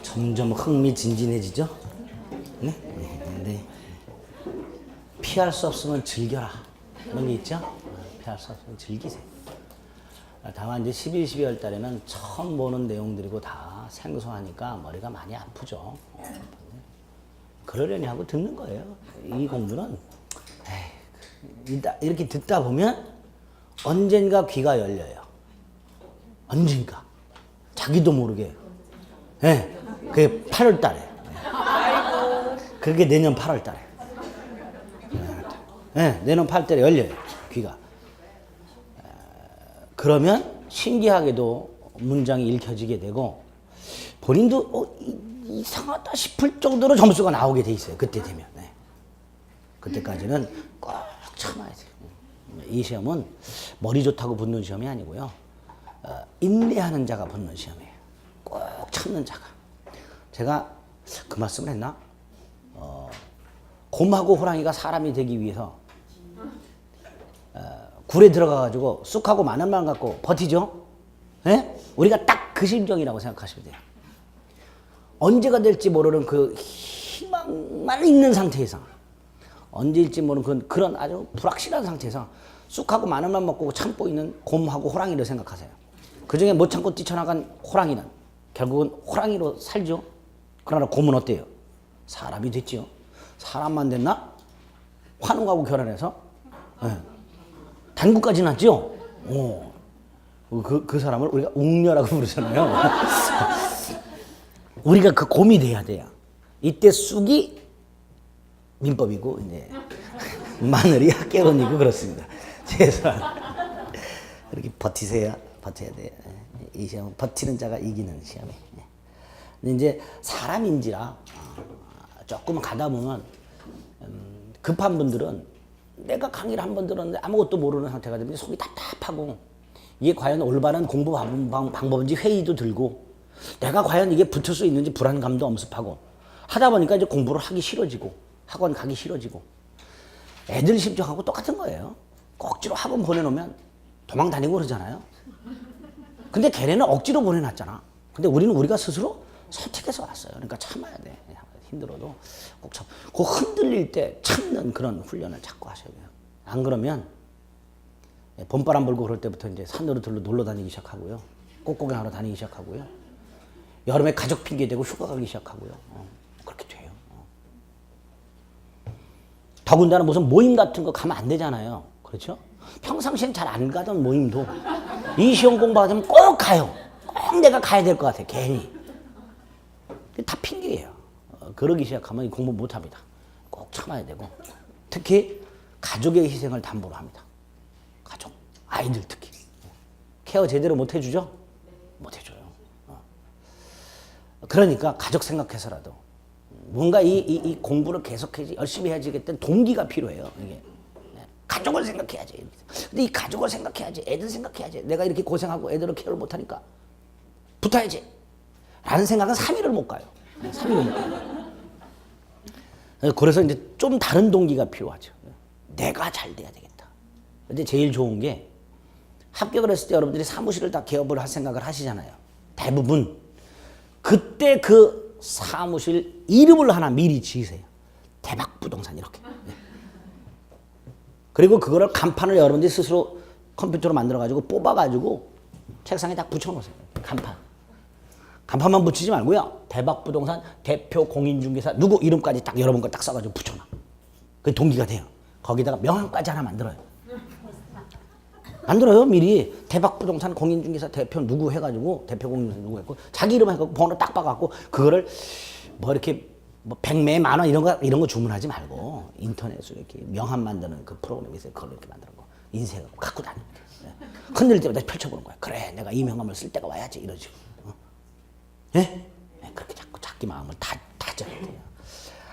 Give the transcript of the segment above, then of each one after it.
점점 흥미진진해지죠? 네? 네. 피할 수 없으면 즐겨라. 그런 게 있죠? 피할 수 없으면 즐기세요. 다만 이제 11, 12월 달에는 처음 보는 내용들이고 다 생소하니까 머리가 많이 아프죠. 그러려니 하고 듣는 거예요. 이 공부는 이렇게 듣다 보면 언젠가 귀가 열려요. 언젠가. 자기도 모르게. 네, 그게 8월 달에. 그게 내년 8월 달에. 네, 내년 8월 달에 열려요. 귀가. 그러면 신기하게도 문장이 읽혀지게 되고 본인도 이상하다 싶을 정도로 점수가 나오게 돼 있어요. 그때 되면. 네. 그때까지는 꼭 참아야 돼요. 이 시험은 머리 좋다고 붙는 시험이 아니고요. 인내하는 자가 붙는 시험이에요. 꼭 참는 자가. 제가 그 말씀을 했나? 곰하고 호랑이가 사람이 되기 위해서 굴에 들어가가지고 쑥하고 마늘만 갖고 버티죠? 예? 우리가 딱 그 심정이라고 생각하시면 돼요. 언제가 될지 모르는 그 희망만 있는 상태에서, 언제일지 모르는 그런 아주 불확실한 상태에서 쑥하고 마늘만 먹고 참고 있는 곰하고 호랑이를 생각하세요. 그 중에 못 참고 뛰쳐나간 호랑이는 결국은 호랑이로 살죠. 그러나 곰은 어때요? 사람이 됐죠. 사람만 됐나? 환웅하고 결혼해서 단구까지 났죠. 그 사람을 우리가 웅녀라고 부르잖아요. 우리가 그 곰이 돼야 돼요. 이때 쑥이 민법이고 이제 마늘이 학개론이고 그렇습니다. 그래서 이렇게 버티세요. 버텨야 돼요. 이 시험은 버티는 자가 이기는 시험이에요. 근데 이제 사람인지라 조금 가다 보면 급한 분들은 내가 강의를 한 번 들었는데 아무것도 모르는 상태가 되면 속이 답답하고 이게 과연 올바른 공부 방법인지 회의도 들고 내가 과연 이게 붙을 수 있는지 불안감도 엄습하고 하다 보니까 이제 공부를 하기 싫어지고 학원 가기 싫어지고 애들 심정하고 똑같은 거예요. 억지로 학원 보내놓으면 도망 다니고 그러잖아요. 근데 걔네는 억지로 보내놨잖아. 근데 우리는 우리가 스스로 선택해서 왔어요. 그러니까 참아야 돼. 힘들어도 꼭 참. 그 흔들릴 때 참는 그런 훈련을 자꾸 하셔야 돼요. 안 그러면 봄바람 불고 그럴 때부터 이제 산으로 놀러 다니기 시작하고요. 꽃구경하러 다니기 시작하고요. 여름에 가족 핑계 대고 휴가 가기 시작하고요. 그렇게 돼요. 더군다나 무슨 모임 같은 거 가면 안 되잖아요. 그렇죠? 평상시엔 잘 안 가던 모임도 이 시험 공부하면 꼭 가요. 꼭 내가 가야 될 것 같아. 괜히. 다 핑계예요. 그러기 시작하면 공부 못합니다. 꼭 참아야 되고 특히 가족의 희생을 담보로 합니다. 가족, 아이들 특히. 케어 제대로 못 해주죠? 못 해줘요. 그러니까 가족 생각해서라도 뭔가 이 공부를 계속해야지 열심히 해야지겠다는 동기가 필요해요. 이게. 가족을 생각해야지. 근데 이 가족을 생각해야지. 애들 생각해야지. 내가 이렇게 고생하고 애들을 케어를 못하니까 붙어야지. 라는 생각은 3일을 못 가요. 3일을 못 가요. 그래서 이제 좀 다른 동기가 필요하죠. 내가 잘 돼야 되겠다. 근데 제일 좋은 게 합격을 했을 때 여러분들이 사무실을 다 개업을 할 생각을 하시잖아요. 대부분. 그때 그 사무실 이름을 하나 미리 지으세요. 대박부동산 이렇게. 그리고 그거를 간판을 여러분들이 스스로 컴퓨터로 만들어가지고 뽑아가지고 책상에 딱 붙여놓으세요. 간판. 간판만 붙이지 말고요. 대박부동산 대표 공인중개사 누구 이름까지 딱 여러분 걸 딱 써가지고 붙여놔. 그게 동기가 돼요. 거기다가 명함까지 하나 만들어요. 만들어요 미리. 대박부동산 공인중개사 대표 누구 해가지고 대표 공인중개사 누구 했고 자기 이름 해가지고 번호 딱 봐갖고 그거를 뭐 이렇게 뭐 100매 만원 이런 거 주문하지 말고 인터넷으로 이렇게 명함 만드는 그 프로그램이 있어요. 그걸 이렇게 만드는 거 인쇄하고 갖고 다니는 거예요. 흔들 때마다 펼쳐보는 거야. 그래 내가 이 명함을 쓸 때가 와야지 이런 식으로. 예? 네, 그렇게 자기 마음을 다져야 돼요.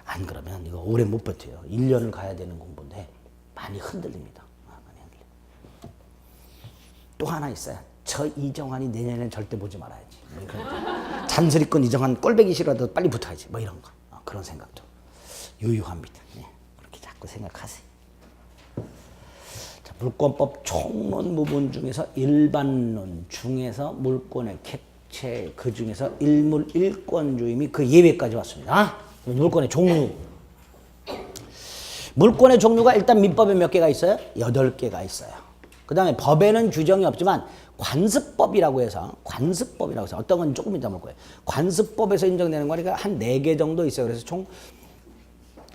안 그러면 이거 오래 못 버텨요. 1년을 가야 되는 공부인데 많이 흔들립니다. 많이 흔들려요. 또 하나 있어요. 저 이정환이 내년에는 절대 보지 말아야지. 잔소리꾼 이정환 꼴배기 싫어도 빨리 붙어야지. 뭐 이런 거. 그런 생각도 유효합니다. 네, 그렇게 자꾸 생각하세요. 자, 물권법 총론 부분 중에서 일반론 중에서 물권의 일체 그 중에서 일물 일권주의 및 그 예외까지 왔습니다. 물권의 종류. 물권의 종류가 일단 민법에 몇 개가 있어요? 8개가 있어요. 그 다음에 법에는 규정이 없지만 관습법이라고 해서 어떤 건 조금 이따 볼 거예요. 관습법에서 인정되는 거니까 한 4개 정도 있어요. 그래서 총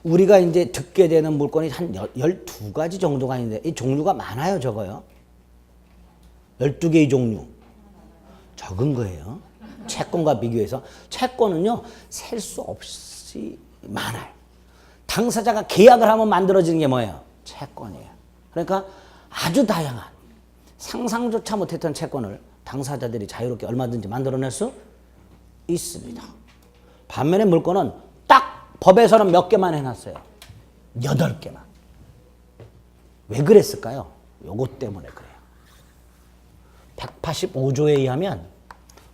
우리가 이제 듣게 되는 물건이 한 12가지 정도가 있는데 이 종류가 많아요, 적어요? 12개의 종류. 적은 거예요. 채권과 비교해서. 채권은요, 셀 수 없이 많아요. 당사자가 계약을 하면 만들어지는 게 뭐예요? 채권이에요. 그러니까 아주 다양한 상상조차 못했던 채권을 당사자들이 자유롭게 얼마든지 만들어낼 수 있습니다. 반면에 물권은 딱 법에서는 몇 개만 해놨어요? 8개만. 왜 그랬을까요? 요것 때문에 그래요. 185조에 의하면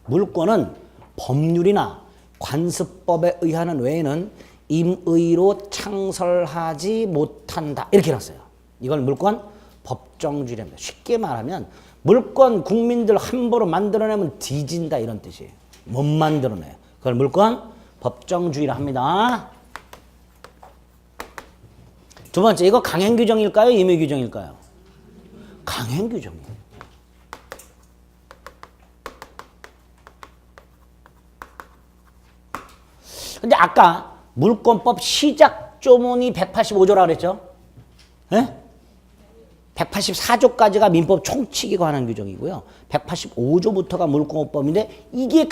물권은 법률이나 관습법에 의하는 외에는 임의로 창설하지 못한다. 이렇게 해놨어요. 이걸 물권 법정주의랍니다. 쉽게 말하면 물권 국민들 함부로 만들어내면 뒤진다 이런 뜻이에요. 못 만들어내요. 그걸 물권 법정주의라 합니다. 두 번째, 이거 강행규정일까요? 임의규정일까요? 강행규정이에요. 근데 아까 물권법 시작조문이 185조라고 그랬죠? 예? 184조까지가 민법 총칙에 관한 규정이고요. 185조부터가 물권법인데 이게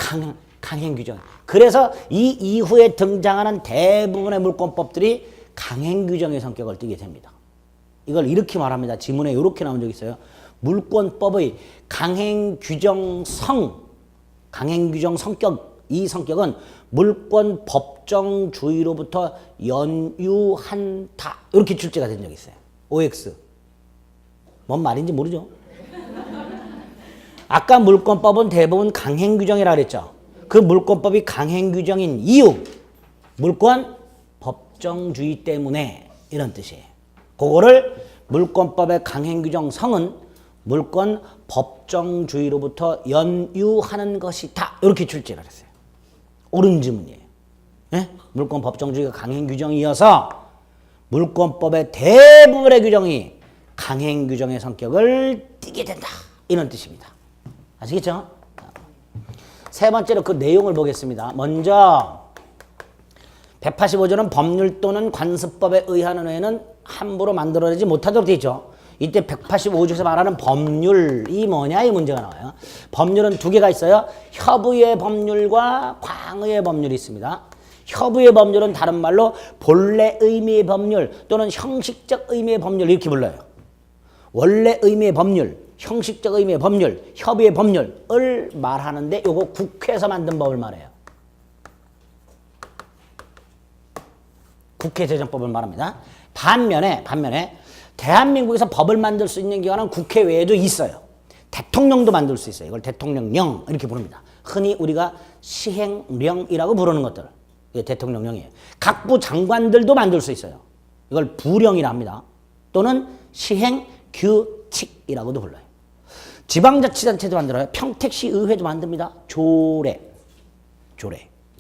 강행규정. 그래서 이 이후에 등장하는 대부분의 물권법들이 강행규정의 성격을 띠게 됩니다. 이걸 이렇게 말합니다. 지문에 이렇게 나온 적이 있어요. 물권법의 강행규정 성격, 이 성격은 물권 법정주의로부터 연유한다. 이렇게 출제가 된 적이 있어요. OX. 뭔 말인지 모르죠? 아까 물권법은 대부분 강행규정이라 그랬죠. 그 물권법이 강행규정인 이유, 물권 법정주의 때문에 이런 뜻이에요. 그거를 물권법의 강행규정 성은 물권 법정주의로부터 연유하는 것이다. 이렇게 출제를 했어요. 옳은 지문이에요. 네? 물권 법정주의가 강행규정이어서 물권법의 대부분의 규정이 강행규정의 성격을 띠게 된다. 이런 뜻입니다. 아시겠죠? 세 번째로 그 내용을 보겠습니다. 먼저 185조는 법률 또는 관습법에 의하는 외에는 함부로 만들어내지 못하도록 되어 있죠. 이때 185조에서 말하는 법률이 뭐냐 이 문제가 나와요. 법률은 2개가 있어요. 협의의 법률과 광의의 법률이 있습니다. 협의의 법률은 다른 말로 본래 의미의 법률 또는 형식적 의미의 법률 이렇게 불러요. 원래 의미의 법률, 형식적 의미의 법률, 협의의 법률을 말하는데 요거 국회에서 만든 법을 말해요. 국회 제정법을 말합니다. 반면에 대한민국에서 법을 만들 수 있는 기관은 국회 외에도 있어요. 대통령도 만들 수 있어요. 이걸 대통령령 이렇게 부릅니다. 흔히 우리가 시행령이라고 부르는 것들. 이게 대통령령이에요. 각부 장관들도 만들 수 있어요. 이걸 부령이라 합니다. 또는 시행규칙이라고도 불러요. 지방자치단체도 만들어요. 평택시 의회도 만듭니다. 조례.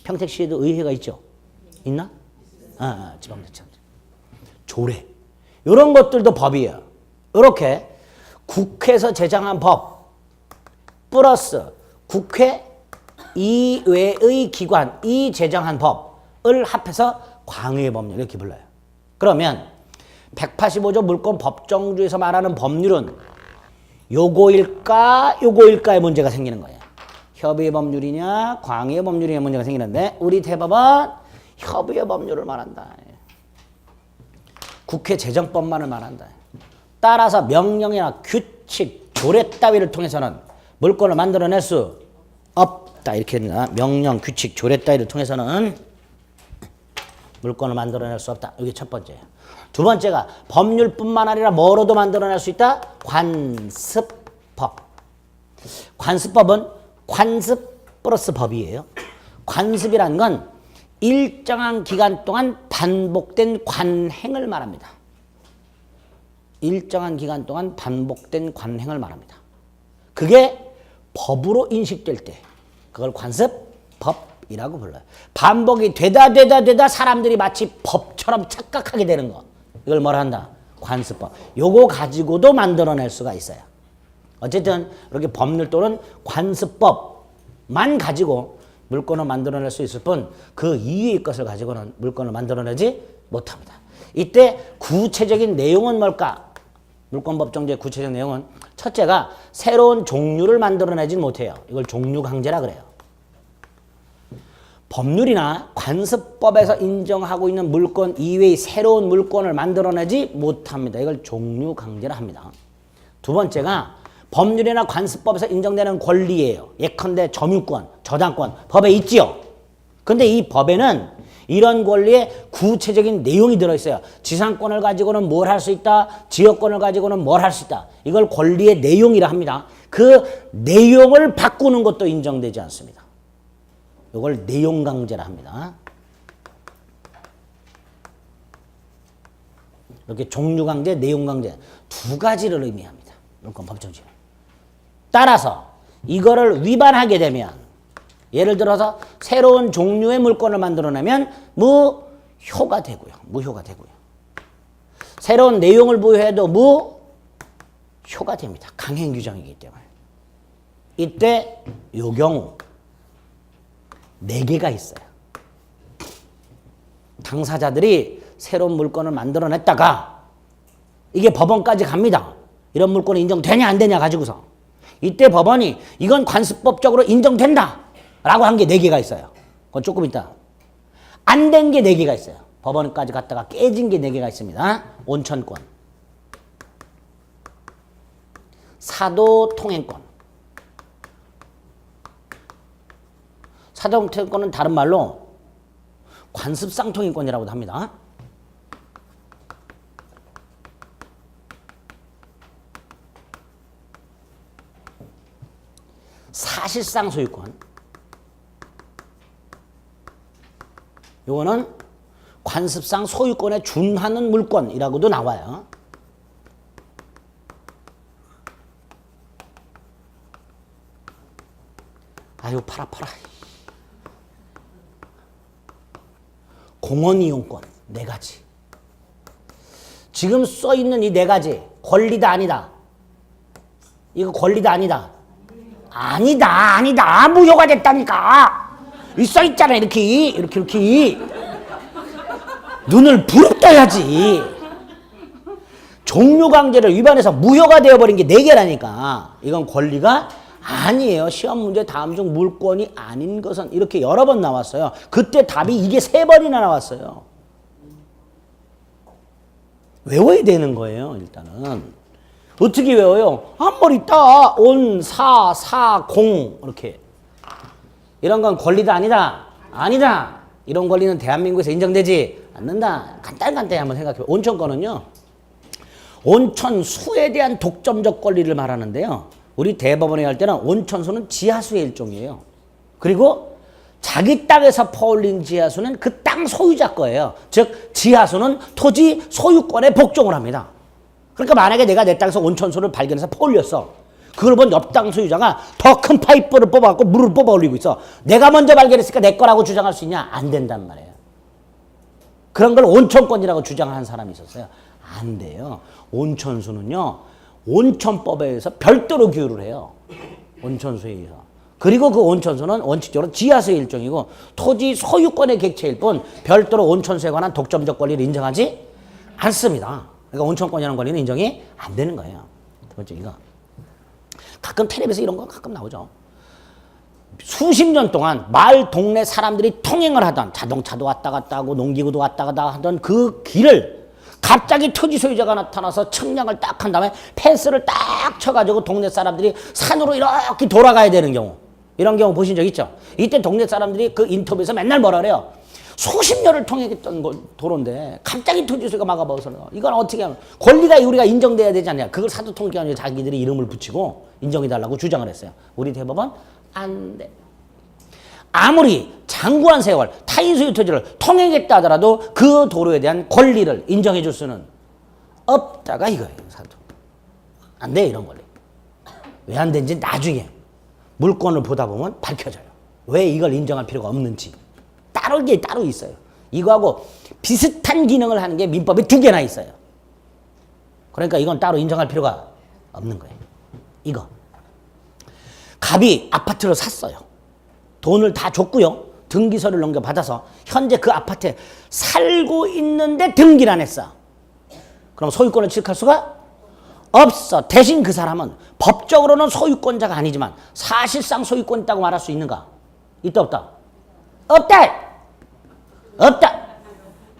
평택시에도 의회가 있죠? 있나? 지방자치단체. 조례. 이런 것들도 법이에요. 이렇게 국회에서 제정한 법 플러스 국회 이외의 기관이 제정한 법을 합해서 광의의 법률 이렇게 불러요. 그러면 185조 물권 법정주의에서 말하는 법률은 요거일까의 문제가 생기는 거예요. 협의의 법률이냐 광의의 법률이냐 문제가 생기는데 우리 대법은 협의의 법률을 말한다. 국회 제정법만을 말한다. 따라서 명령이나 규칙, 조례 따위를 통해서는 물권을 만들어낼 수 없다. 이렇게 됩니다. 명령, 규칙, 조례 따위를 통해서는 물권을 만들어낼 수 없다. 이게 첫 번째예요. 두 번째가 법률뿐만 아니라 뭐로도 만들어낼 수 있다? 관습법. 관습법은 관습 플러스 법이에요. 관습이라는 건 일정한 기간 동안 반복된 관행을 말합니다. 일정한 기간 동안 반복된 관행을 말합니다. 그게 법으로 인식될 때 그걸 관습법이라고 불러요. 반복이 되다 사람들이 마치 법처럼 착각하게 되는 거. 이걸 뭐라 한다? 관습법. 요거 가지고도 만들어낼 수가 있어요. 어쨌든 이렇게 법률 또는 관습법만 가지고 물건을 만들어낼 수 있을 뿐 그 이외의 것을 가지고는 물건을 만들어내지 못합니다. 이때 구체적인 내용은 뭘까? 물권법정제의 구체적 내용은 첫째가 새로운 종류를 만들어내지 못해요. 이걸 종류강제라 그래요. 법률이나 관습법에서 인정하고 있는 물건 이외의 새로운 물건을 만들어내지 못합니다. 이걸 종류강제라 합니다. 두 번째가 법률이나 관습법에서 인정되는 권리예요. 예컨대 점유권, 저당권, 법에 있지요. 근데 이 법에는 이런 권리에 구체적인 내용이 들어있어요. 지상권을 가지고는 뭘 할 수 있다. 지역권을 가지고는 뭘 할 수 있다. 이걸 권리의 내용이라 합니다. 그 내용을 바꾸는 것도 인정되지 않습니다. 이걸 내용강제라 합니다. 이렇게 종류강제, 내용강제 두 가지를 의미합니다. 물권 법정지는. 따라서 이거를 위반하게 되면 예를 들어서 새로운 종류의 물건을 만들어내면 무효가 되고요. 무효가 되고요. 새로운 내용을 부여해도 무효가 됩니다. 강행 규정이기 때문에. 이때 요 경우 4개가 있어요. 당사자들이 새로운 물건을 만들어냈다가 이게 법원까지 갑니다. 이런 물건이 인정되냐 안 되냐 가지고서. 이때 법원이 이건 관습법적으로 인정된다 라고 한 게 4개가 있어요. 그건 조금 있다. 안 된 게 4개가 있어요. 법원까지 갔다가 깨진 게 4개가 있습니다. 온천권, 사도통행권. 사도통행권은 다른 말로 관습상통행권이라고도 합니다. 사실상 소유권. 요거는 관습상 소유권에 준하는 물건이라고도 나와요. 아유 팔 아파라. 공원이용권 4가지. 지금 써있는 이 4가지 권리다 아니다? 이거 권리다 아니다? 아니다 무효가 됐다니까. 이 써있잖아 이렇게 눈을 부릅떠야지. 종류강제를 위반해서 무효가 되어버린 게 4개라니까. 이건 권리가 아니에요. 시험 문제 다음 중 물권이 아닌 것은 이렇게 여러 번 나왔어요. 그때 답이 이게 3번이나 나왔어요. 외워야 되는 거예요. 일단은 어떻게 외워요? 한번 있다. 온, 사, 사, 공 이렇게. 이런 건 권리다 아니다? 아니다. 이런 권리는 대한민국에서 인정되지 않는다. 간단히 한번 생각해요. 온천권은요. 온천수에 대한 독점적 권리를 말하는데요. 우리 대법원에 할 때는 온천수는 지하수의 일종이에요. 그리고 자기 땅에서 퍼올린 지하수는 그 땅 소유자 거예요. 즉 지하수는 토지 소유권에 복종을 합니다. 그러니까 만약에 내가 내 땅에서 온천수를 발견해서 퍼올렸어. 그걸 본 옆 땅 소유자가 더 큰 파이프를 뽑아갖고 물을 뽑아 올리고 있어. 내가 먼저 발견했으니까 내 거라고 주장할 수 있냐? 안 된단 말이에요. 그런 걸 온천권이라고 주장하는 사람이 있었어요. 안 돼요. 온천수는요. 온천법에 의해서 별도로 규율을 해요. 온천수에 의해서. 그리고 그 온천수는 원칙적으로 지하수의 일종이고 토지 소유권의 객체일 뿐 별도로 온천수에 관한 독점적 권리를 인정하지 않습니다. 그러니까 온천권이라는 권리는 인정이 안 되는 거예요. 두 번째 이거. 가끔 텔레비에서 이런 거 가끔 나오죠. 수십 년 동안 마을 동네 사람들이 통행을 하던 자동차도 왔다 갔다 하고 농기구도 왔다 갔다 하던 그 길을 갑자기 토지 소유자가 나타나서 측량을 딱 한 다음에 펜스를 딱 쳐가지고 동네 사람들이 산으로 이렇게 돌아가야 되는 경우. 이런 경우 보신 적 있죠? 이때 동네 사람들이 그 인터뷰에서 맨날 뭐라 그래요? 수십 년을 통행했던 도로인데 갑자기 토지 소유가 막아버려서 이건 어떻게 하면 권리가 우리가 인정돼야 되지 않냐. 그걸 사도통계가 아니라 자기들이 이름을 붙이고 인정해달라고 주장을 했어요. 우리 대법원 안 돼. 아무리 장구한 세월 타인 소유 토지를 통행했다 하더라도 그 도로에 대한 권리를 인정해 줄 수는 없다가 이거예요. 사도. 안 돼 이런 권리. 왜 안 되는지 나중에 물권을 보다 보면 밝혀져요. 왜 이걸 인정할 필요가 없는지. 게 따로 있어요. 이거하고 비슷한 기능을 하는 게 민법에 2개나 있어요. 그러니까 이건 따로 인정할 필요가 없는 거예요. 이거. 갑이 아파트를 샀어요. 돈을 다 줬고요. 등기서를 넘겨받아서 현재 그 아파트에 살고 있는데 등기를 안 했어. 그럼 소유권을 취득할 수가 없어. 대신 그 사람은 법적으로는 소유권자가 아니지만 사실상 소유권 있다고 말할 수 있는가? 있다 없다? 없다. 없다.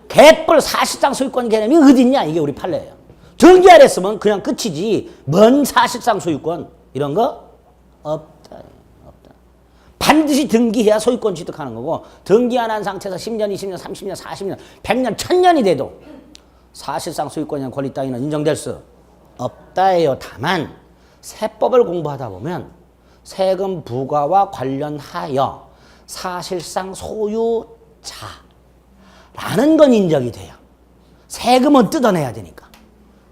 개뿔 사실상 소유권 개념이 어딨냐? 이게 우리 판례예요. 등기 안 했으면 그냥 끝이지. 뭔 사실상 소유권 이런 거 없다. 없다. 반드시 등기해야 소유권 취득하는 거고 등기 안 한 상태에서 10년, 20년, 30년, 40년, 100년, 1000년이 돼도 사실상 소유권이나 권리 따위는 인정될 수 없다예요. 다만 세법을 공부하다 보면 세금 부과와 관련하여 사실상 소유자라는 건 인정이 돼요. 세금은 뜯어내야 되니까.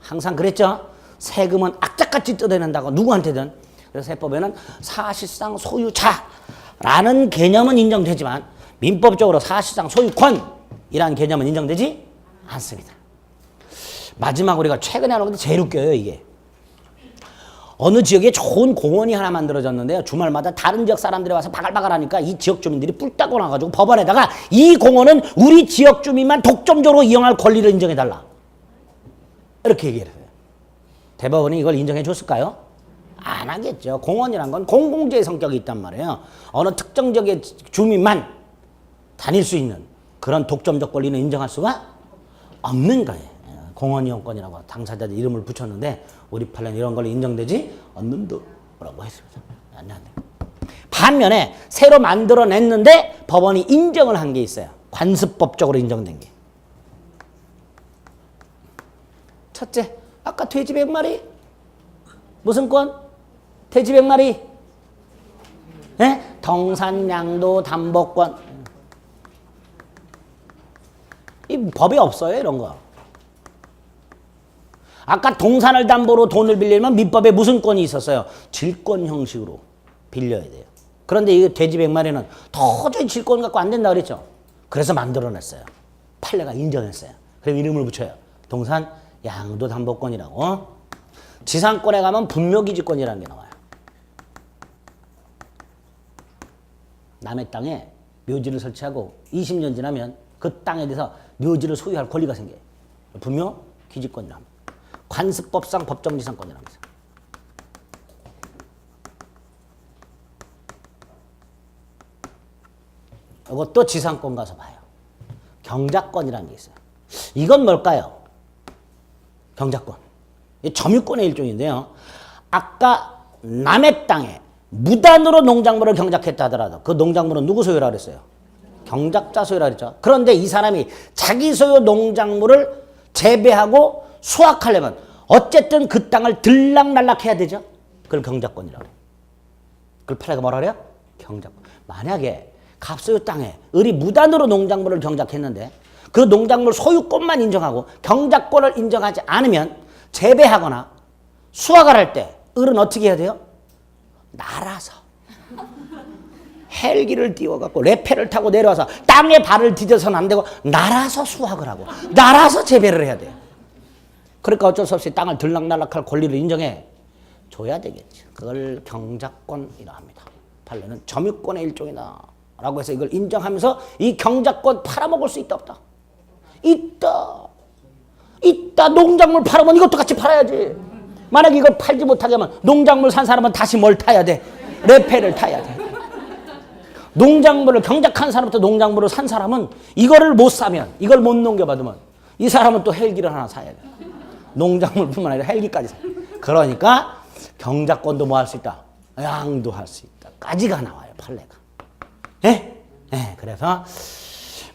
항상 그랬죠? 세금은 악착같이 뜯어낸다고 누구한테든. 그래서 세법에는 사실상 소유자라는 개념은 인정되지만 민법적으로 사실상 소유권이라는 개념은 인정되지 않습니다. 마지막 우리가 최근에 하는 건데 제일 웃겨요. 이게. 어느 지역에 좋은 공원이 하나 만들어졌는데요. 주말마다 다른 지역 사람들이 와서 바글바글 하니까 이 지역 주민들이 뿔따고 나가지고 법원에다가 이 공원은 우리 지역 주민만 독점적으로 이용할 권리를 인정해달라. 이렇게 얘기를 해요. 대법원이 이걸 인정해 줬을까요? 안 하겠죠. 공원이란 건 공공재의 성격이 있단 말이에요. 어느 특정 지역의 주민만 다닐 수 있는 그런 독점적 권리는 인정할 수가 없는 거예요. 공원 이용권이라고 당사자들 이름을 붙였는데 우리 판례는 이런 걸 인정되지 않는다라고 했습니다. 안 돼. 반면에 새로 만들어냈는데 법원이 인정을 한 게 있어요. 관습법적으로 인정된 게. 첫째, 아까 돼지 100마리 무슨 권? 돼지 100마리 동산 양도 담보권. 이 법에 없어요 이런 거. 아까 동산을 담보로 돈을 빌리면 민법에 무슨 권이 있었어요? 질권 형식으로 빌려야 돼요. 그런데 이 돼지 100마리는 도저히 질권 갖고 안 된다 그랬죠. 그래서 만들어냈어요. 판례가 인정했어요. 그래서 이름을 붙여요. 동산 양도 담보권이라고. 지상권에 가면 분묘기지권이라는 게 나와요. 남의 땅에 묘지를 설치하고 20년 지나면 그 땅에 대해서 묘지를 소유할 권리가 생겨요. 분묘기지권이라고 합니다. 관습법상 법정지상권이라고 합니다. 이것도 지상권 가서 봐요. 경작권이라는 게 있어요. 이건 뭘까요? 경작권. 점유권의 일종인데요. 아까 남의 땅에 무단으로 농작물을 경작했다 하더라도 그 농작물은 누구 소유라 그랬어요? 경작자 소유라 그랬죠. 그런데 이 사람이 자기 소유 농작물을 재배하고 수확하려면 어쨌든 그 땅을 들락날락해야 되죠. 그걸 경작권이라고 그래요. 그걸 판례가 뭐라 그래요? 경작권. 만약에 갑소유 땅에 을이 무단으로 농작물을 경작했는데 그 농작물 소유권만 인정하고 경작권을 인정하지 않으면 재배하거나 수확을 할 때 을은 어떻게 해야 돼요? 날아서 헬기를 띄워갖고 레페를 타고 내려와서 땅에 발을 디뎌서는 안 되고 날아서 수확을 하고 날아서 재배를 해야 돼요. 그러니까 어쩔 수 없이 땅을 들락날락할 권리를 인정해 줘야 되겠죠. 그걸 경작권이라 합니다. 판례는 점유권의 일종이다 라고 해서 이걸 인정하면서 이 경작권 팔아먹을 수 있다 없다? 있다. 농작물 팔아먹으면 이것도 같이 팔아야지. 만약에 이걸 팔지 못하게 하면 농작물 산 사람은 다시 뭘 타야 돼? 레페를 타야 돼. 농작물을 경작한 사람부터 농작물을 산 사람은 이거를 못 사면, 이걸 못 넘겨받으면 이 사람은 또 헬기를 하나 사야 돼. 농작물뿐만 아니라 헬기까지 사. 그러니까 경작권도 뭐 할 수 있다? 양도할 수 있다. 까지가 나와요, 판례가. 그래서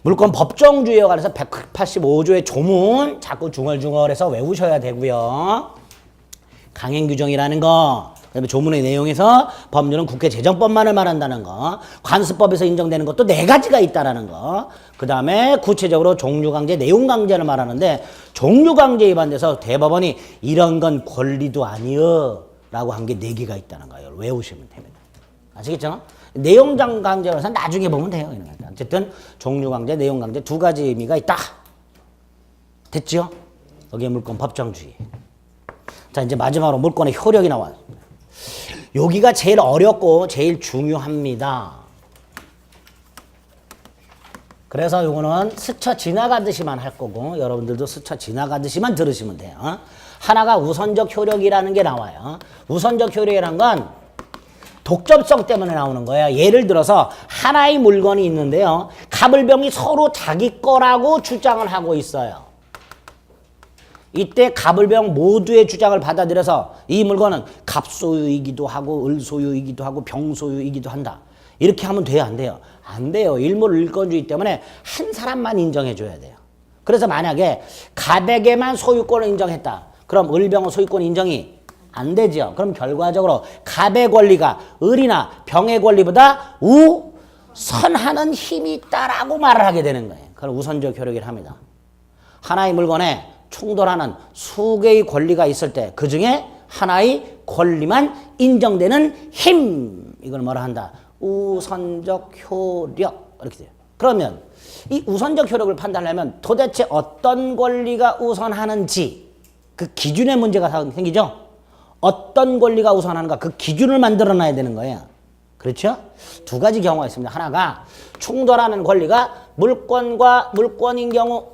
물권 법정주의에 관해서 185조의 조문 자꾸 중얼중얼해서 외우셔야 되고요. 강행규정이라는 거, 그다음에 조문의 내용에서 법률은 국회 재정법만을 말한다는 거, 관습법에서 인정되는 것도 4가지가 있다라는 거, 그 다음에 구체적으로 종류강제, 내용강제를 말하는데 종류강제 위반돼서 대법원이 이런 건 권리도 아니여 라고 한 게 4개가 있다는 거예요. 외우시면 됩니다. 아시겠죠? 내용장 강제로서 나중에 보면 돼요. 어쨌든 종류 강제, 내용 강제 두 가지 의미가 있다. 됐죠? 여기에 물권 법정주의. 자, 이제 마지막으로 물권의 효력이 나와요. 여기가 제일 어렵고 제일 중요합니다. 그래서 요거는 스쳐 지나가듯이만 할 거고 여러분들도 스쳐 지나가듯이만 들으시면 돼요. 하나가 우선적 효력이라는 게 나와요. 우선적 효력이라는 건 독점성 때문에 나오는 거예요. 예를 들어서 하나의 물건이 있는데요. 갑을병이 서로 자기 거라고 주장을 하고 있어요. 이때 갑을병 모두의 주장을 받아들여서 이 물건은 갑소유이기도 하고 을소유이기도 하고 병소유이기도 한다. 이렇게 하면 돼요? 안 돼요? 안 돼요. 일몰일건주의 때문에 한 사람만 인정해 줘야 돼요. 그래서 만약에 갑에게만 소유권을 인정했다. 그럼 을병의 소유권 인정이 안 되죠. 그럼 결과적으로 갑의 권리가 을이나 병의 권리보다 우선하는 힘이 있다라고 말을 하게 되는 거예요. 그걸 우선적 효력이라 합니다. 하나의 물건에 충돌하는 수개의 권리가 있을 때 그 중에 하나의 권리만 인정되는 힘. 이걸 뭐라 한다? 우선적 효력. 이렇게 돼요. 그러면 이 우선적 효력을 판단하려면 도대체 어떤 권리가 우선하는지 그 기준의 문제가 생기죠? 어떤 권리가 우선하는가 그 기준을 만들어 놔야 되는 거예요. 그렇죠? 두 가지 경우가 있습니다. 하나가 충돌하는 권리가 물권과 물권인 경우,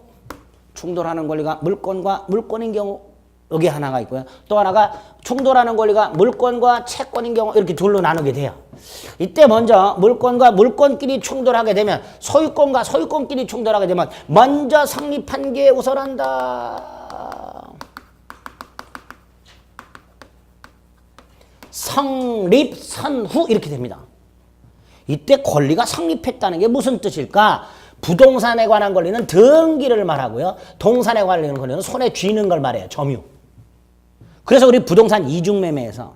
충돌하는 권리가 물권과 물권인 경우, 여기 하나가 있고요. 또 하나가 충돌하는 권리가 물권과 채권인 경우, 이렇게 둘로 나누게 돼요. 이때 먼저 물권과 물권끼리 충돌하게 되면, 소유권과 소유권끼리 충돌하게 되면 먼저 성립한 게 우선한다. 성립, 선후 이렇게 됩니다. 이때 권리가 성립했다는 게 무슨 뜻일까? 부동산에 관한 권리는 등기를 말하고요. 동산에 관련 권리는 손에 쥐는 걸 말해요. 점유. 그래서 우리 부동산 이중매매에서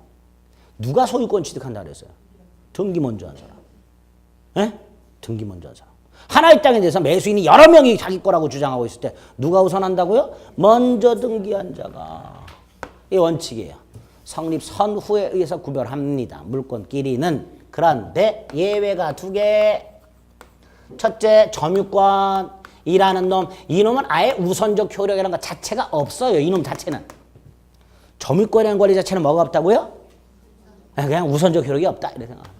누가 소유권 취득한다 그랬어요? 등기 먼저 한 사람. 예? 등기 먼저 한 사람. 하나의 땅에 대해서 매수인이 여러 명이 자기 거라고 주장하고 있을 때 누가 우선한다고요? 먼저 등기한 자가. 이 원칙이에요. 성립 선후에 의해서 구별합니다. 물권끼리는. 그런데 예외가 두 개. 첫째, 점유권이라는 놈. 이놈은 아예 우선적 효력이라는 것 자체가 없어요. 이놈 자체는. 점유권이라는 권리 자체는 뭐가 없다고요? 그냥 우선적 효력이 없다. 이렇게 생각합니다.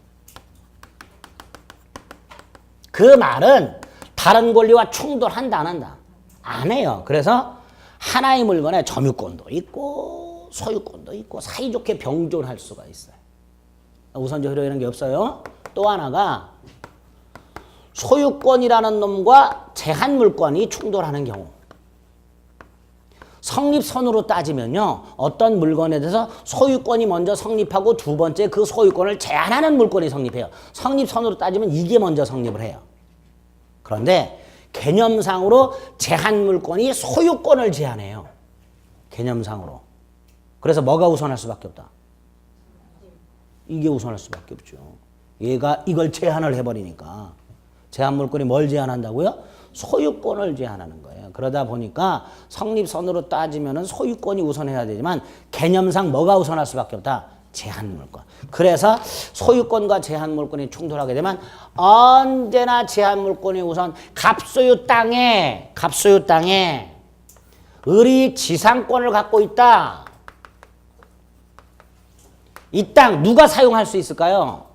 그 말은 다른 권리와 충돌한다 안 한다? 안 해요. 그래서 하나의 물건에 점유권도 있고 소유권도 있고 사이좋게 병존할 수가 있어요. 우선적 효력이라는 게 없어요. 또 하나가 소유권이라는 놈과 제한물권이 충돌하는 경우. 성립선으로 따지면요. 어떤 물건에 대해서 소유권이 먼저 성립하고 두 번째 그 소유권을 제한하는 물건이 성립해요. 성립선으로 따지면 이게 먼저 성립을 해요. 그런데 개념상으로 제한물권이 소유권을 제한해요. 개념상으로. 그래서 뭐가 우선할 수밖에 없다? 이게 우선할 수밖에 없죠. 얘가 이걸 제한을 해버리니까. 제한물권이 뭘 제한한다고요? 소유권을 제한하는 거예요. 그러다 보니까 성립선으로 따지면 소유권이 우선해야 되지만 개념상 뭐가 우선할 수밖에 없다? 제한물권. 그래서 소유권과 제한물권이 충돌하게 되면 언제나 제한물권이 우선. 갑소유 땅에 을이 지상권을 갖고 있다. 이 땅 누가 사용할 수 있을까요?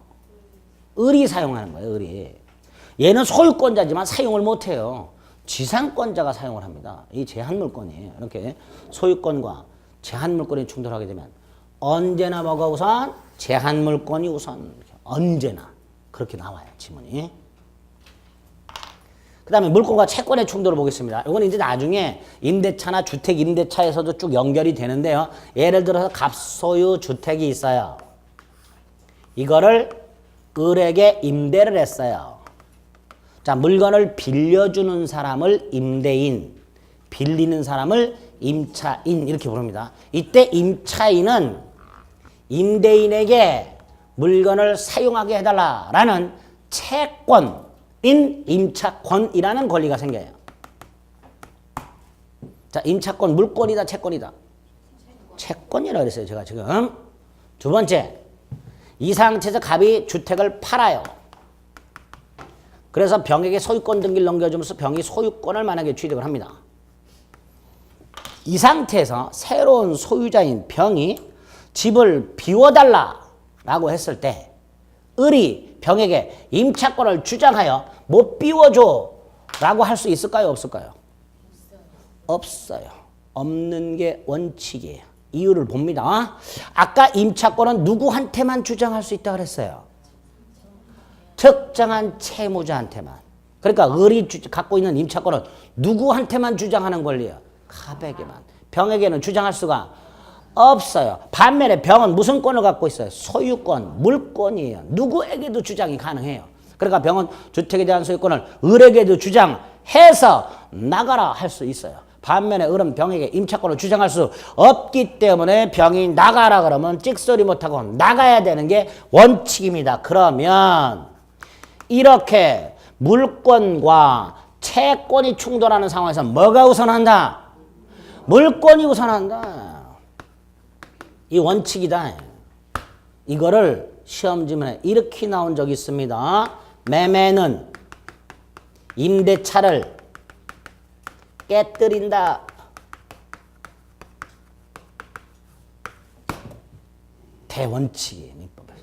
을이 사용하는 거예요. 을이. 얘는 소유권자지만 사용을 못해요. 지상권자가 사용을 합니다. 이 제한물권이에요. 이렇게 소유권과 제한물권이 충돌하게 되면 언제나 뭐가 우선? 제한물권이 우선. 언제나. 그렇게 나와요. 지문이. 그 다음에 물권과 채권의 충돌을 보겠습니다. 이건 이제 나중에 임대차나 주택 임대차에서도 쭉 연결이 되는데요. 예를 들어서 갑소유 주택이 있어요. 이거를 을에게 임대를 했어요. 자, 물건을 빌려주는 사람을 임대인, 빌리는 사람을 임차인 이렇게 부릅니다. 이때 임차인은 임대인에게 물건을 사용하게 해달라라는 채권인 임차권이라는 권리가 생겨요. 자, 임차권 물권이다 채권이다? 채권이라고 그랬어요. 제가 지금. 두 번째, 이 상태에서 갑이 주택을 팔아요. 그래서 병에게 소유권 등기를 넘겨주면서 병이 소유권을 만약에 취득을 합니다. 이 상태에서 새로운 소유자인 병이 집을 비워달라라고 했을 때 을이 병에게 임차권을 주장하여 못 비워줘 라고 할 수 있을까요? 없을까요? 없어요. 없는 게 원칙이에요. 이유를 봅니다. 아까 임차권은 누구한테만 주장할 수 있다고 그랬어요? 특정한 채무자한테만. 그러니까 을이 갖고 있는 임차권은 누구한테만 주장하는 권리예요? 갑에게만. 병에게는 주장할 수가 없어요. 반면에 병은 무슨 권을 갖고 있어요? 소유권, 물권이에요. 누구에게도 주장이 가능해요. 그러니까 병은 주택에 대한 소유권을 을에게도 주장해서 나가라 할 수 있어요. 반면에 을은 병에게 임차권을 주장할 수 없기 때문에 병이 나가라 그러면 찍소리 못하고 나가야 되는 게 원칙입니다. 그러면 이렇게 물권과 채권이 충돌하는 상황에서 뭐가 우선한다? 물권이 우선한다. 이 원칙이다. 이거를 시험지문에 이렇게 나온 적이 있습니다. 매매는 임대차를 깨뜨린다. 대원칙이에요. 민법에서.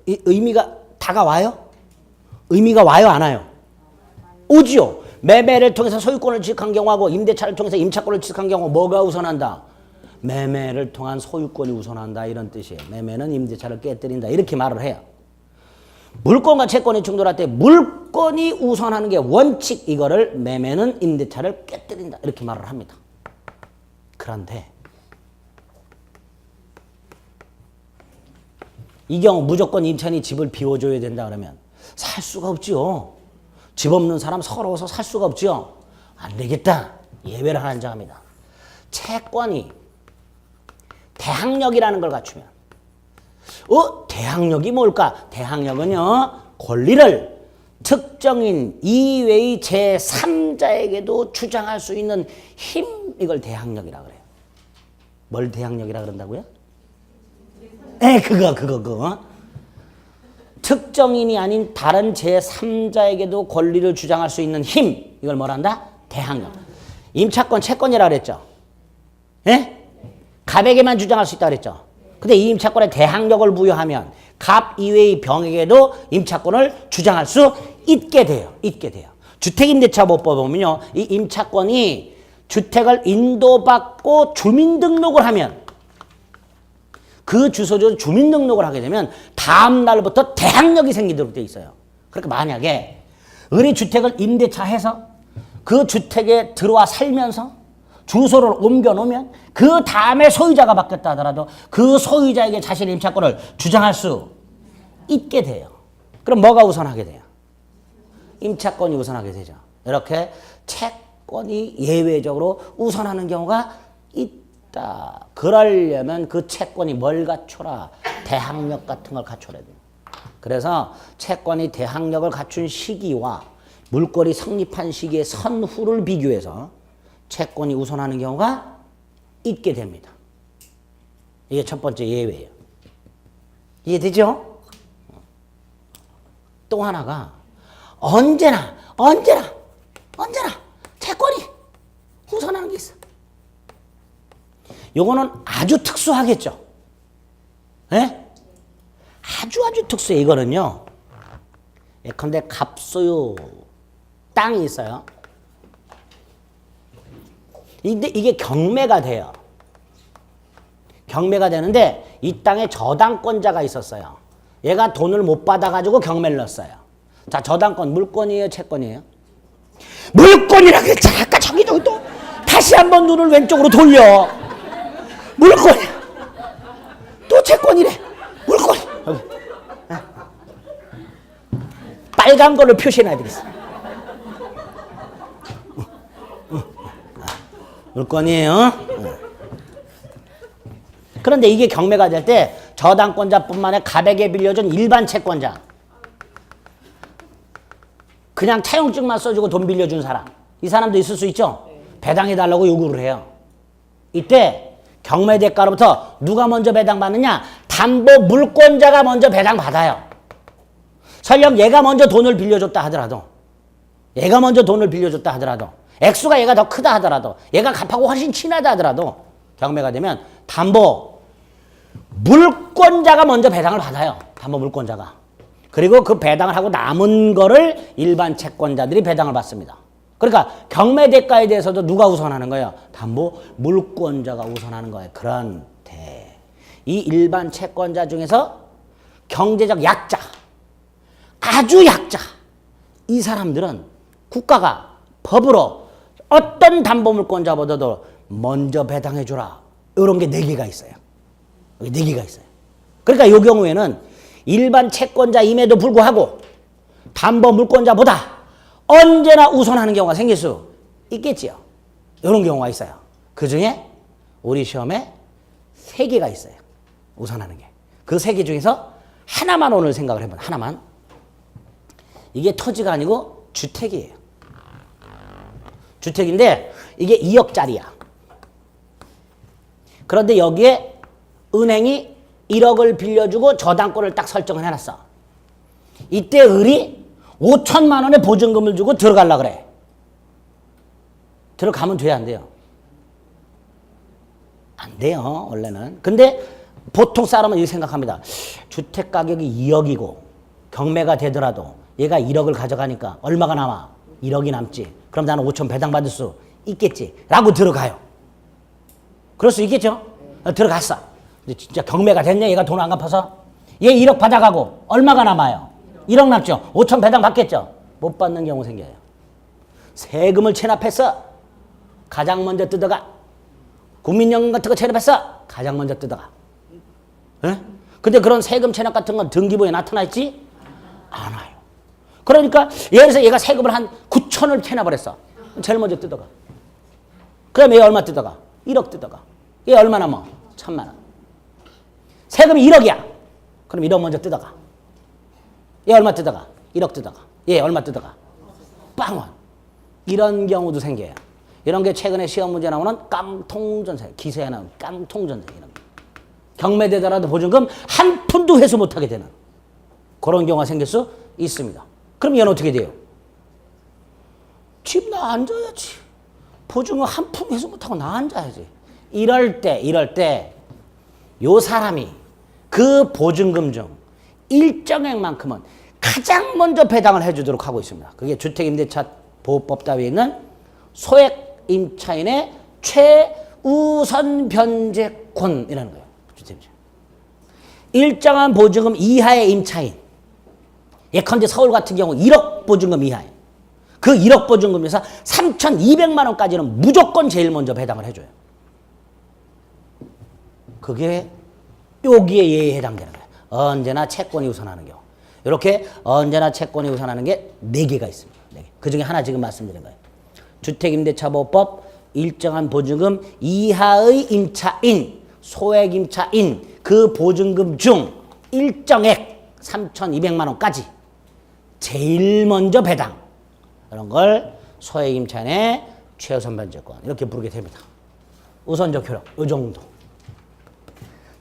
이 의미가 다가와요? 의미가 와요? 안 와요? 오지요. 매매를 통해서 소유권을 취득한 경우하고 임대차를 통해서 임차권을 취득한 경우 뭐가 우선한다? 매매를 통한 소유권이 우선한다 이런 뜻이에요. 매매는 임대차를 깨뜨린다 이렇게 말을 해요. 물권과 채권이 충돌할 때 물권이 우선하는 게 원칙. 이거를 매매는 임대차를 깨뜨린다 이렇게 말을 합니다. 그런데 이 경우 무조건 임차인이 집을 비워줘야 된다 그러면 살 수가 없죠. 집 없는 사람 서러워서 살 수가 없죠. 안 되겠다. 예외를 하나 인정합니다. 채권이 대항력이라는 걸 갖추면 대항력이 뭘까? 대항력은요 권리를 특정인 이외의 제3자에게도 주장할 수 있는 힘, 이걸 대항력이라고 그래요. 뭘 대항력이라고 그런다고요? 그거. 특정인이 아닌 다른 제3자에게도 권리를 주장할 수 있는 힘, 이걸 뭐란다? 대항력. 임차권, 채권이라고 그랬죠? 예? 갑에게만 주장할 수 있다고 그랬죠? 근데 이 임차권에 대항력을 부여하면 갑 이외의 병에게도 임차권을 주장할 수 있게 돼요. 주택임대차보법 보면요. 이 임차권이 주택을 인도받고 주민등록을 하면 그 주소지로 주민등록을 하게 되면 다음 날부터 대항력이 생기도록 되어 있어요. 그러니까 만약에 을이 주택을 임대차해서 그 주택에 들어와 살면서 주소를 옮겨놓으면 그 다음에 소유자가 바뀌었다 하더라도 그 소유자에게 자신의 임차권을 주장할 수 있게 돼요. 그럼 뭐가 우선하게 돼요? 임차권이 우선하게 되죠. 이렇게 채권이 예외적으로 우선하는 경우가 있다. 그러려면 그 채권이 뭘 갖춰라? 대항력 같은 걸 갖춰야 돼요. 그래서 채권이 대항력을 갖춘 시기와 물권이 성립한 시기의 선후를 비교해서 채권이 우선하는 경우가 있게 됩니다. 이게 첫 번째 예외예요. 이해되죠? 또 하나가 언제나 채권이 우선하는 게 있어. 요거는 아주 특수하겠죠? 예? 아주 특수해. 이거는요. 예컨대 갑소유 땅이 있어요. 근데 이게 경매가 돼요. 경매가 되는데 이 땅에 저당권자가 있었어요. 얘가 돈을 못 받아가지고 경매를 넣었어요. 자, 저당권 물권이에요? 채권이에요? 물권이라 그랬지. 아까 저기도 또 다시 한번 눈을 왼쪽으로 돌려. 물권이야. 또 채권이래. 물권. 빨간 걸로 표시해놔야 되겠어. 물권이에요. 그런데 이게 경매가 될 때 저당권자뿐만 아니라 갑에게 빌려준 일반 채권자, 그냥 차용증만 써주고 돈 빌려준 사람, 이 사람도 있을 수 있죠. 배당해달라고 요구를 해요. 이때 경매 대가로부터 누가 먼저 배당받느냐? 담보 물권자가 먼저 배당받아요. 설령 얘가 먼저 돈을 빌려줬다 하더라도 액수가 얘가 더 크다 하더라도 얘가 갚하고 훨씬 친하다 하더라도 경매가 되면 담보 물권자가 먼저 배당을 받아요. 담보 물권자가. 그리고 그 배당을 하고 남은 거를 일반 채권자들이 배당을 받습니다. 그러니까 경매 대가에 대해서도 누가 우선하는 거예요? 담보 물권자가 우선하는 거예요. 그런데 이 일반 채권자 중에서 경제적 약자, 아주 약자, 이 사람들은 국가가 법으로 어떤 담보 물권자보다도 먼저 배당해주라. 이런 게 4개가 있어요. 4개가 있어요. 그러니까 이 경우에는 일반 채권자임에도 불구하고 담보 물권자보다 언제나 우선하는 경우가 생길 수 있겠지요. 이런 경우가 있어요. 그 중에 우리 시험에 3개가 있어요. 우선하는 게. 그 3개 중에서 하나만 오늘 생각을 해봐요. 하나만. 이게 토지가 아니고 주택이에요. 주택인데 이게 2억짜리야. 그런데 여기에 은행이 1억을 빌려주고 저당권을 딱 설정을 해놨어. 이때 을이 5천만 원의 보증금을 주고 들어가려고 그래. 들어가면 돼요, 안 돼요? 안 돼요, 원래는. 근데 보통 사람은 이렇게 생각합니다. 주택 가격이 2억이고 경매가 되더라도 얘가 1억을 가져가니까 얼마가 남아? 1억이 남지. 그럼 나는 5천 배당받을 수 있겠지. 라고 들어가요. 그럴 수 있겠죠? 들어갔어. 근데 진짜 경매가 됐냐? 얘가 돈 안 갚아서? 얘 1억 받아가고 얼마가 남아요? 1억 남죠? 5천 배당 받겠죠? 못 받는 경우 생겨요. 세금을 체납해서 가장 먼저 뜯어가. 국민연금 같은 거 체납해서 가장 먼저 뜯어가. 예? 근데 그런 세금 체납 같은 건 등기부에 나타나 있지? 않아요. 그러니까 예를 들어서 얘가 세금을 한 9천을 체납을 했어. 제일 먼저 뜯어가. 그 다음에 얘 얼마 뜯어가? 1억 뜯어가. 얘 얼마 남아? 1,000만 원. 세금이 1억이야. 그럼 1억 먼저 뜯어가. 얘 얼마 뜯어가? 1억 뜯어가. 얘 얼마 뜯어가? 빵원. 이런 경우도 생겨요. 이런 게 최근에 시험 문제 나오는 깡통전세, 기세에 나오는 깡통전세. 이런 거. 경매되더라도 보증금 한 푼도 회수 못하게 되는 그런 경우가 생길 수 있습니다. 그럼 얘는 어떻게 돼요? 집 나 앉아야지. 보증금 한 푼 회수 못하고 나 앉아야지. 이럴 때 요 사람이 그 보증금 중 일정액만큼은 가장 먼저 배당을 해주도록 하고 있습니다. 그게 주택임대차 보호법 따위에 있는 소액임차인의 최우선 변제권이라는 거예요. 주택임차. 일정한 보증금 이하의 임차인. 예컨대 서울 같은 경우 1억 보증금 이하에 그 1억 보증금에서 3,200만 원까지는 무조건 제일 먼저 배당을 해줘요. 그게 여기에 예에 해당되는 거예요. 언제나 채권이 우선하는 경우. 이렇게 언제나 채권이 우선하는 게 4개가 있습니다. 4개. 그 중에 하나 지금 말씀드린 거예요. 주택임대차보호법 일정한 보증금 이하의 임차인, 소액임차인 그 보증금 중 일정액 3,200만 원까지 제일 먼저 배당. 이런 걸 소액임차인의 최우선 변제권 이렇게 부르게 됩니다. 우선적 효력 이 정도.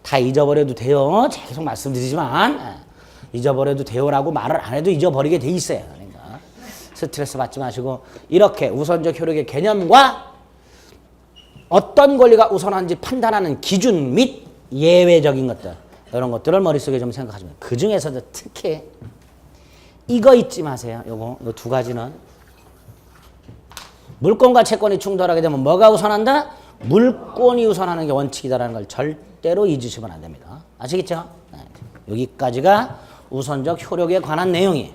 다 잊어버려도 돼요. 계속 말씀드리지만 잊어버려도 돼요라고 말을 안 해도 잊어버리게 돼 있어요. 그러니까 스트레스 받지 마시고 이렇게 우선적 효력의 개념과 어떤 권리가 우선한지 판단하는 기준 및 예외적인 것들 이런 것들을 머릿속에 좀 생각하시면 그 중에서도 특히 이거 잊지 마세요. 요거 이 2가지는 물권과 채권이 충돌하게 되면 뭐가 우선한다? 물권이 우선하는 게 원칙이다라는 걸 절대로 잊으시면 안 됩니다. 아시겠죠? 네. 여기까지가 우선적 효력에 관한 내용이에요.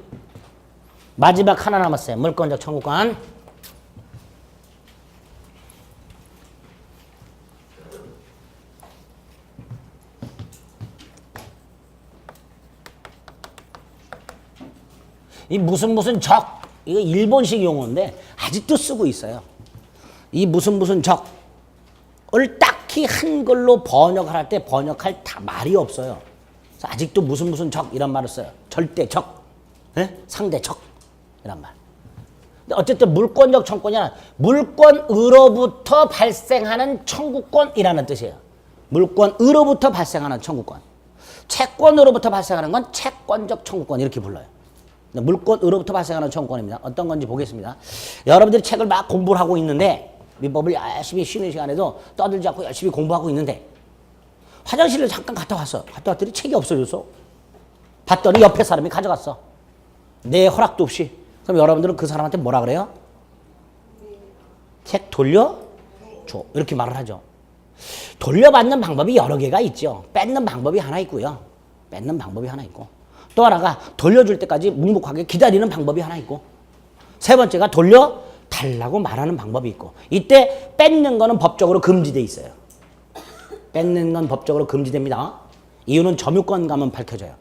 마지막 하나 남았어요. 물권적 청구권. 이 무슨 적 이거 일본식 용어인데 아직도 쓰고 있어요. 이 무슨 적을 딱히 한글로 번역을 할 때 번역할 말이 없어요. 그래서 아직도 무슨 적 이런 말을 써요. 절대 적, 네? 상대 적 이런 말. 근데 어쨌든 물권적 청구권이란 물권으로부터 발생하는 청구권이라는 뜻이에요. 물권으로부터 발생하는 청구권. 채권으로부터 발생하는 건 채권적 청구권 이렇게 불러요. 물권으로부터 발생하는 청구권입니다. 어떤 건지 보겠습니다. 여러분들이 책을 막 공부를 하고 있는데 민법을 열심히 쉬는 시간에도 떠들지 않고 열심히 공부하고 있는데 화장실을 잠깐 갔다 왔어. 갔다 왔더니 책이 없어졌어. 봤더니 옆에 사람이 가져갔어. 내 허락도 없이. 그럼 여러분들은 그 사람한테 뭐라 그래요? 책 돌려줘. 이렇게 말을 하죠. 돌려받는 방법이 여러 개가 있죠. 뺏는 방법이 하나 있고요. 뺏는 방법이 하나 있고. 또 하나가 돌려줄 때까지 묵묵하게 기다리는 방법이 하나 있고. 세 번째가 돌려달라고 말하는 방법이 있고. 이때 뺏는 거는 법적으로 금지돼 있어요. 뺏는 건 법적으로 금지됩니다. 이유는 점유권 가면 밝혀져요.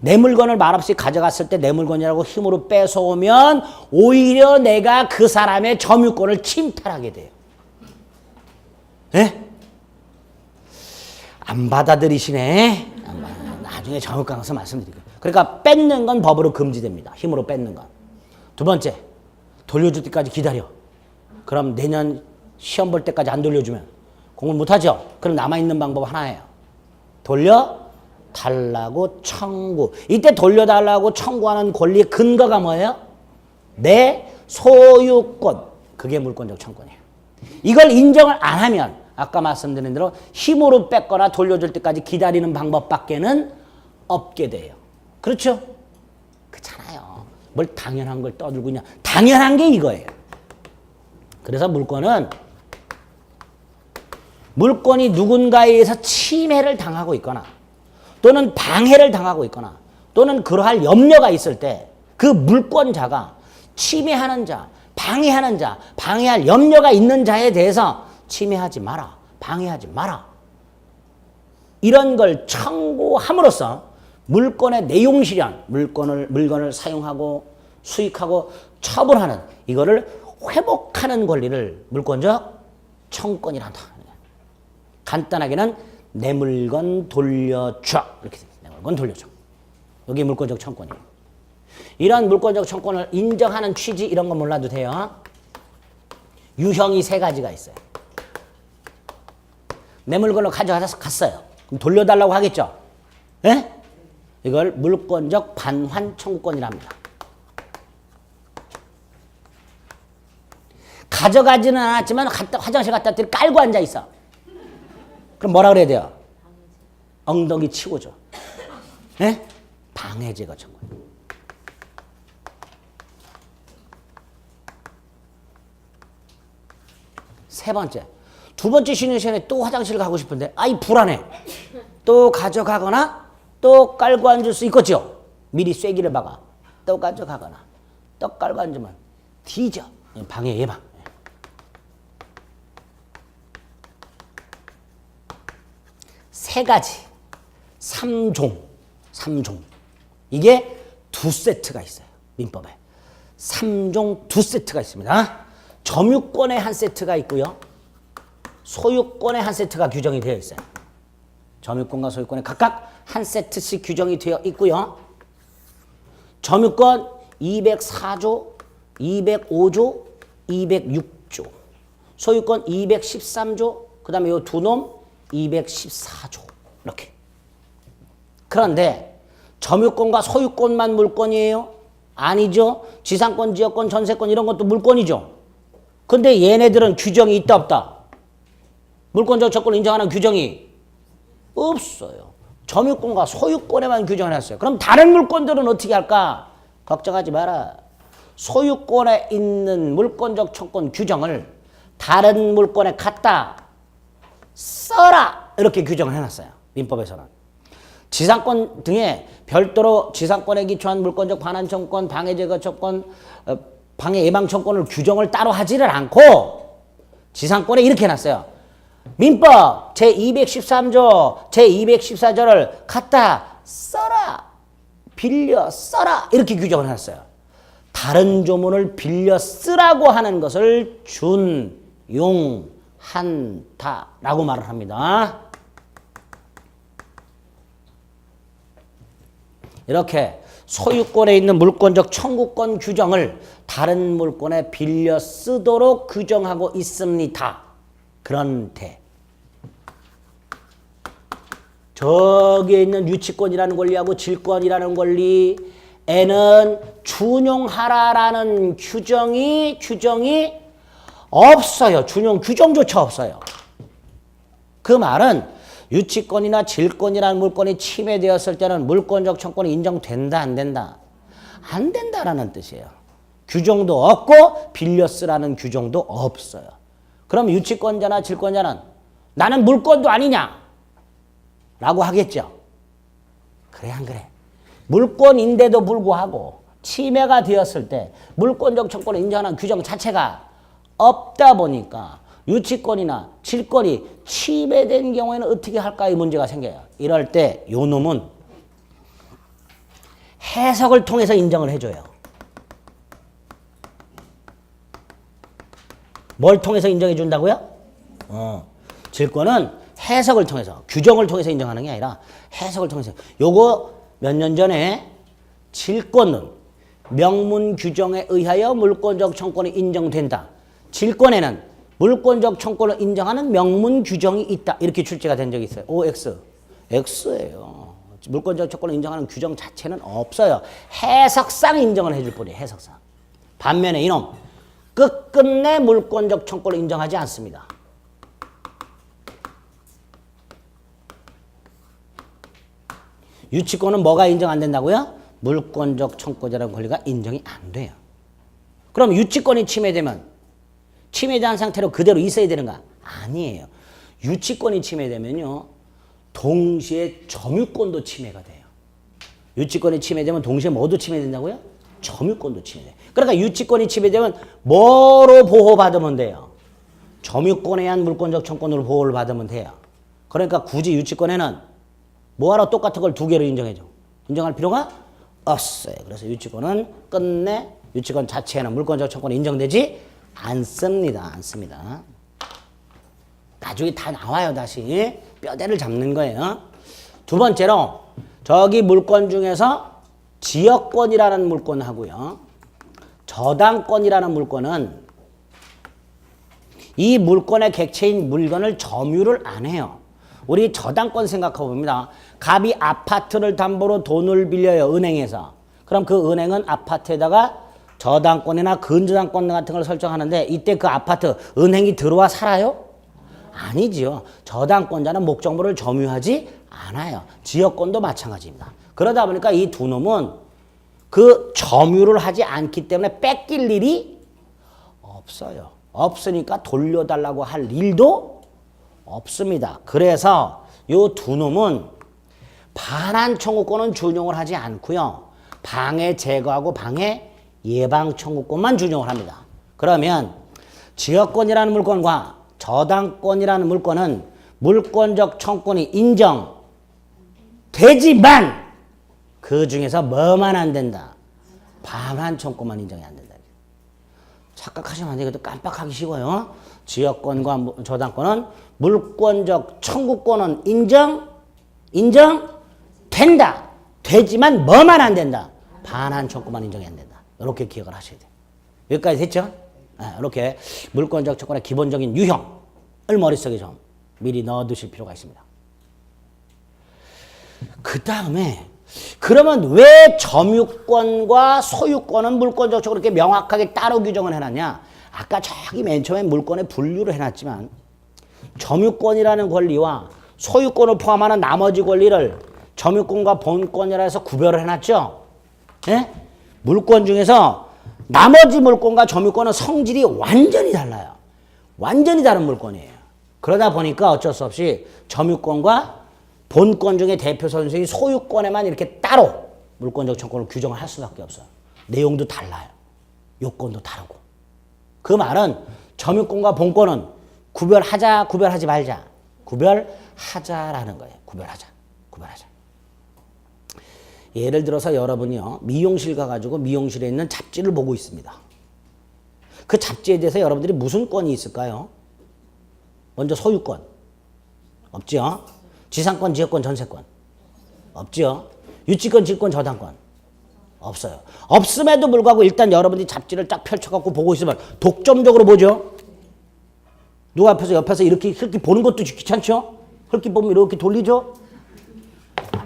내 물건을 말없이 가져갔을 때 내 물건이라고 힘으로 뺏어오면 오히려 내가 그 사람의 점유권을 침탈하게 돼요. 예? 안 받아들이시네. 나중에 점유권 가서 말씀드릴게요. 그러니까 뺏는 건 법으로 금지됩니다. 힘으로 뺏는 건. 두 번째, 돌려줄 때까지 기다려. 그럼 내년 시험 볼 때까지 안 돌려주면 공부를 못하죠? 그럼 남아있는 방법 하나예요. 돌려달라고 청구. 이때 돌려달라고 청구하는 권리의 근거가 뭐예요? 내 소유권. 그게 물권적 청구권이에요. 이걸 인정을 안 하면 아까 말씀드린 대로 힘으로 뺏거나 돌려줄 때까지 기다리는 방법밖에는 없게 돼요. 그렇죠? 그렇잖아요. 뭘 당연한 걸 떠들고 있냐. 당연한 게 이거예요. 그래서 물권이 누군가에 의해서 침해를 당하고 있거나 또는 방해를 당하고 있거나 또는 그러할 염려가 있을 때 그 물권자가 침해하는 자, 방해하는 자, 방해할 염려가 있는 자에 대해서 침해하지 마라, 방해하지 마라. 이런 걸 청구함으로써 물권의 내용 실현, 물건을 사용하고 수익하고 처분하는 이거를 회복하는 권리를 물권적 청구권이란다. 간단하게는 내 물건 돌려줘. 이렇게 됩니다. 내 물건 돌려줘. 여기 물권적 청구권이에요. 이런 물권적 청구권을 인정하는 취지 이런 거 몰라도 돼요. 유형이 세 가지가 있어요. 내 물건을 가져가서 갔어요. 그럼 돌려달라고 하겠죠? 예? 이걸 물권적 반환 청구권이랍니다. 가져가지는 않았지만 화장실 갔다 왔더니 깔고 앉아 있어. 그럼 뭐라 그래야 돼요? 엉덩이 치고죠. 예? 방해제거 청구. 세 번째. 두 번째 쉬는 시간에 또 화장실 가고 싶은데 아이 불안해. 또 가져가거나 또 깔고 앉을 수 있겠죠. 미리 쐐기를 박아. 또 가져가거나 또 깔고 앉으면 뒤져. 방해 예방. 세 가지. 3종. 이게 두 세트가 있어요. 민법에. 3종 두 세트가 있습니다. 점유권의 한 세트가 있고요. 소유권의 한 세트가 규정이 되어 있어요. 점유권과 소유권에 각각 한 세트씩 규정이 되어 있고요. 점유권 204조, 205조, 206조. 소유권 213조, 그 다음에 이 두 놈 214조. 이렇게. 그런데 점유권과 소유권만 물권이에요? 아니죠. 지상권, 지역권, 전세권 이런 것도 물권이죠. 근데 얘네들은 규정이 있다 없다? 물권적 청구를 인정하는 규정이 없어요. 점유권과 소유권에만 규정을 했어요. 그럼 다른 물권들은 어떻게 할까? 걱정하지 마라. 소유권에 있는 물권적 청구권 규정을 다른 물권에 갖다 써라. 이렇게 규정을 해놨어요. 민법에서는. 지상권 등에 별도로 지상권에 기초한 물권적 반환 청구권, 방해제거 청구권, 방해 예방 청구권을 규정을 따로 하지를 않고 지상권에 이렇게 해놨어요. 민법 제213조, 제214조를 갖다 써라. 빌려 써라. 이렇게 규정을 해놨어요. 다른 조문을 빌려 쓰라고 하는 것을 준용한다라고 말을 합니다. 이렇게 소유권에 있는 물권적 청구권 규정을 다른 물권에 빌려 쓰도록 규정하고 있습니다. 그런데 저기에 있는 유치권이라는 권리하고 질권이라는 권리, 에는 준용하라라는 규정이 없어요. 준용 규정조차 없어요. 그 말은 유치권이나 질권이라는 물권이 침해되었을 때는 물권적 청구권이 인정된다, 안 된다? 안 된다라는 뜻이에요. 규정도 없고 빌려 쓰라는 규정도 없어요. 그럼 유치권자나 질권자는 나는 물권도 아니냐? 라고 하겠죠. 그래 안 그래? 물권인데도 불구하고 침해가 되었을 때 물권적 청구권을 인정하는 규정 자체가 없다 보니까 유치권이나 질권이 침해된 경우에는 어떻게 할까 이 문제가 생겨요. 이럴 때 요 놈은 해석을 통해서 인정을 해줘요. 뭘 통해서 인정해 준다고요? 질권은 해석을 통해서, 규정을 통해서 인정하는 게 아니라 해석을 통해서. 요거 몇 년 전에 질권은 명문 규정에 의하여 물권적 청구권이 인정된다. 질권에는 물권적 청구권을 인정하는 명문 규정이 있다. 이렇게 출제가 된 적이 있어요. OX. X예요. 물권적 청구권을 인정하는 규정 자체는 없어요. 해석상 인정을 해줄 뿐이에요. 해석상. 반면에 이놈 끝끝내 물권적 청구권을 인정하지 않습니다. 유치권은 뭐가 인정 안 된다고요? 물권적 청구자라는 권리가 인정이 안 돼요. 그럼 유치권이 침해되면 침해된 상태로 그대로 있어야 되는가? 아니에요. 유치권이 침해되면요. 동시에 점유권도 침해가 돼요. 유치권이 침해되면 동시에 뭐도 침해된다고요? 점유권도 침해돼요. 그러니까 유치권이 침해되면 뭐로 보호받으면 돼요? 점유권에 의한 물권적 청구권으로 보호를 받으면 돼요. 그러니까 굳이 유치권에는 뭐하러 똑같은 걸 두 개로 인정해줘? 인정할 필요가 없어요. 그래서 유치권은 끝내 유치권 자체에는 물권적 청구권이 인정되지 않습니다. 나중에 다 나와요. 다시 뼈대를 잡는 거예요. 두 번째로 저기 물권 중에서 지역권이라는 물권하고요. 저당권이라는 물권은 이 물권의 객체인 물건을 점유를 안 해요. 우리 저당권 생각하고 봅니다. 갑이 아파트를 담보로 돈을 빌려요. 은행에서. 그럼 그 은행은 아파트에다가 저당권이나 근저당권 같은 걸 설정하는데 이때 그 아파트 은행이 들어와 살아요? 아니지요. 저당권자는 목적물을 점유하지 않아요. 지역권도 마찬가지입니다. 그러다 보니까 이 두 놈은 그 점유를 하지 않기 때문에 뺏길 일이 없어요. 없으니까 돌려달라고 할 일도 없습니다. 그래서 이 두 놈은 반환 청구권은 준용을 하지 않고요. 방해 제거하고 방해 예방 청구권만 준용을 합니다. 그러면 지역권이라는 물권과 저당권이라는 물권은 물권적 청구권이 인정되지만 그 중에서 뭐만 안 된다? 반환 청구권만 인정이 안 된다. 착각하시면 안 되거든. 깜빡하기 쉬워요. 지역권과 저당권은 물권적 청구권은 인정된다. 되지만 뭐만 안 된다? 반환 청구권만 인정이 안 된다. 이렇게 기억을 하셔야 돼요. 여기까지 됐죠? 이렇게 물권적 청구권의 기본적인 유형을 머릿속에 좀 미리 넣어두실 필요가 있습니다. 그 다음에 그러면 왜 점유권과 소유권은 물권적 청구권을 이렇게 명확하게 따로 규정을 해놨냐? 아까 저기 맨 처음에 물권에 분류를 해놨지만 점유권이라는 권리와 소유권을 포함하는 나머지 권리를 점유권과 본권이라 해서 구별을 해놨죠? 예? 물권 중에서 나머지 물권과 점유권은 성질이 완전히 달라요. 완전히 다른 물권이에요. 그러다 보니까 어쩔 수 없이 점유권과 본권 중에 대표 선수인 소유권에만 이렇게 따로 물권적 청구권을 규정을 할 수밖에 없어요. 내용도 달라요. 요건도 다르고. 그 말은 점유권과 본권은 구별하자, 구별하지 말자. 구별하자라는 거예요. 구별하자. 예를 들어서 여러분이요. 미용실 가가지고 미용실에 있는 잡지를 보고 있습니다. 그 잡지에 대해서 여러분들이 무슨 권이 있을까요? 먼저 소유권. 없죠? 지상권, 지역권, 전세권. 없죠? 유치권, 질권, 저당권. 없어요. 없음에도 불구하고 일단 여러분들이 잡지를 쫙 펼쳐갖고 보고 있으면 독점적으로 보죠? 누가 앞에서 옆에서 이렇게 흘끼 보는 것도 귀찮죠? 흘끼 보면 이렇게 돌리죠?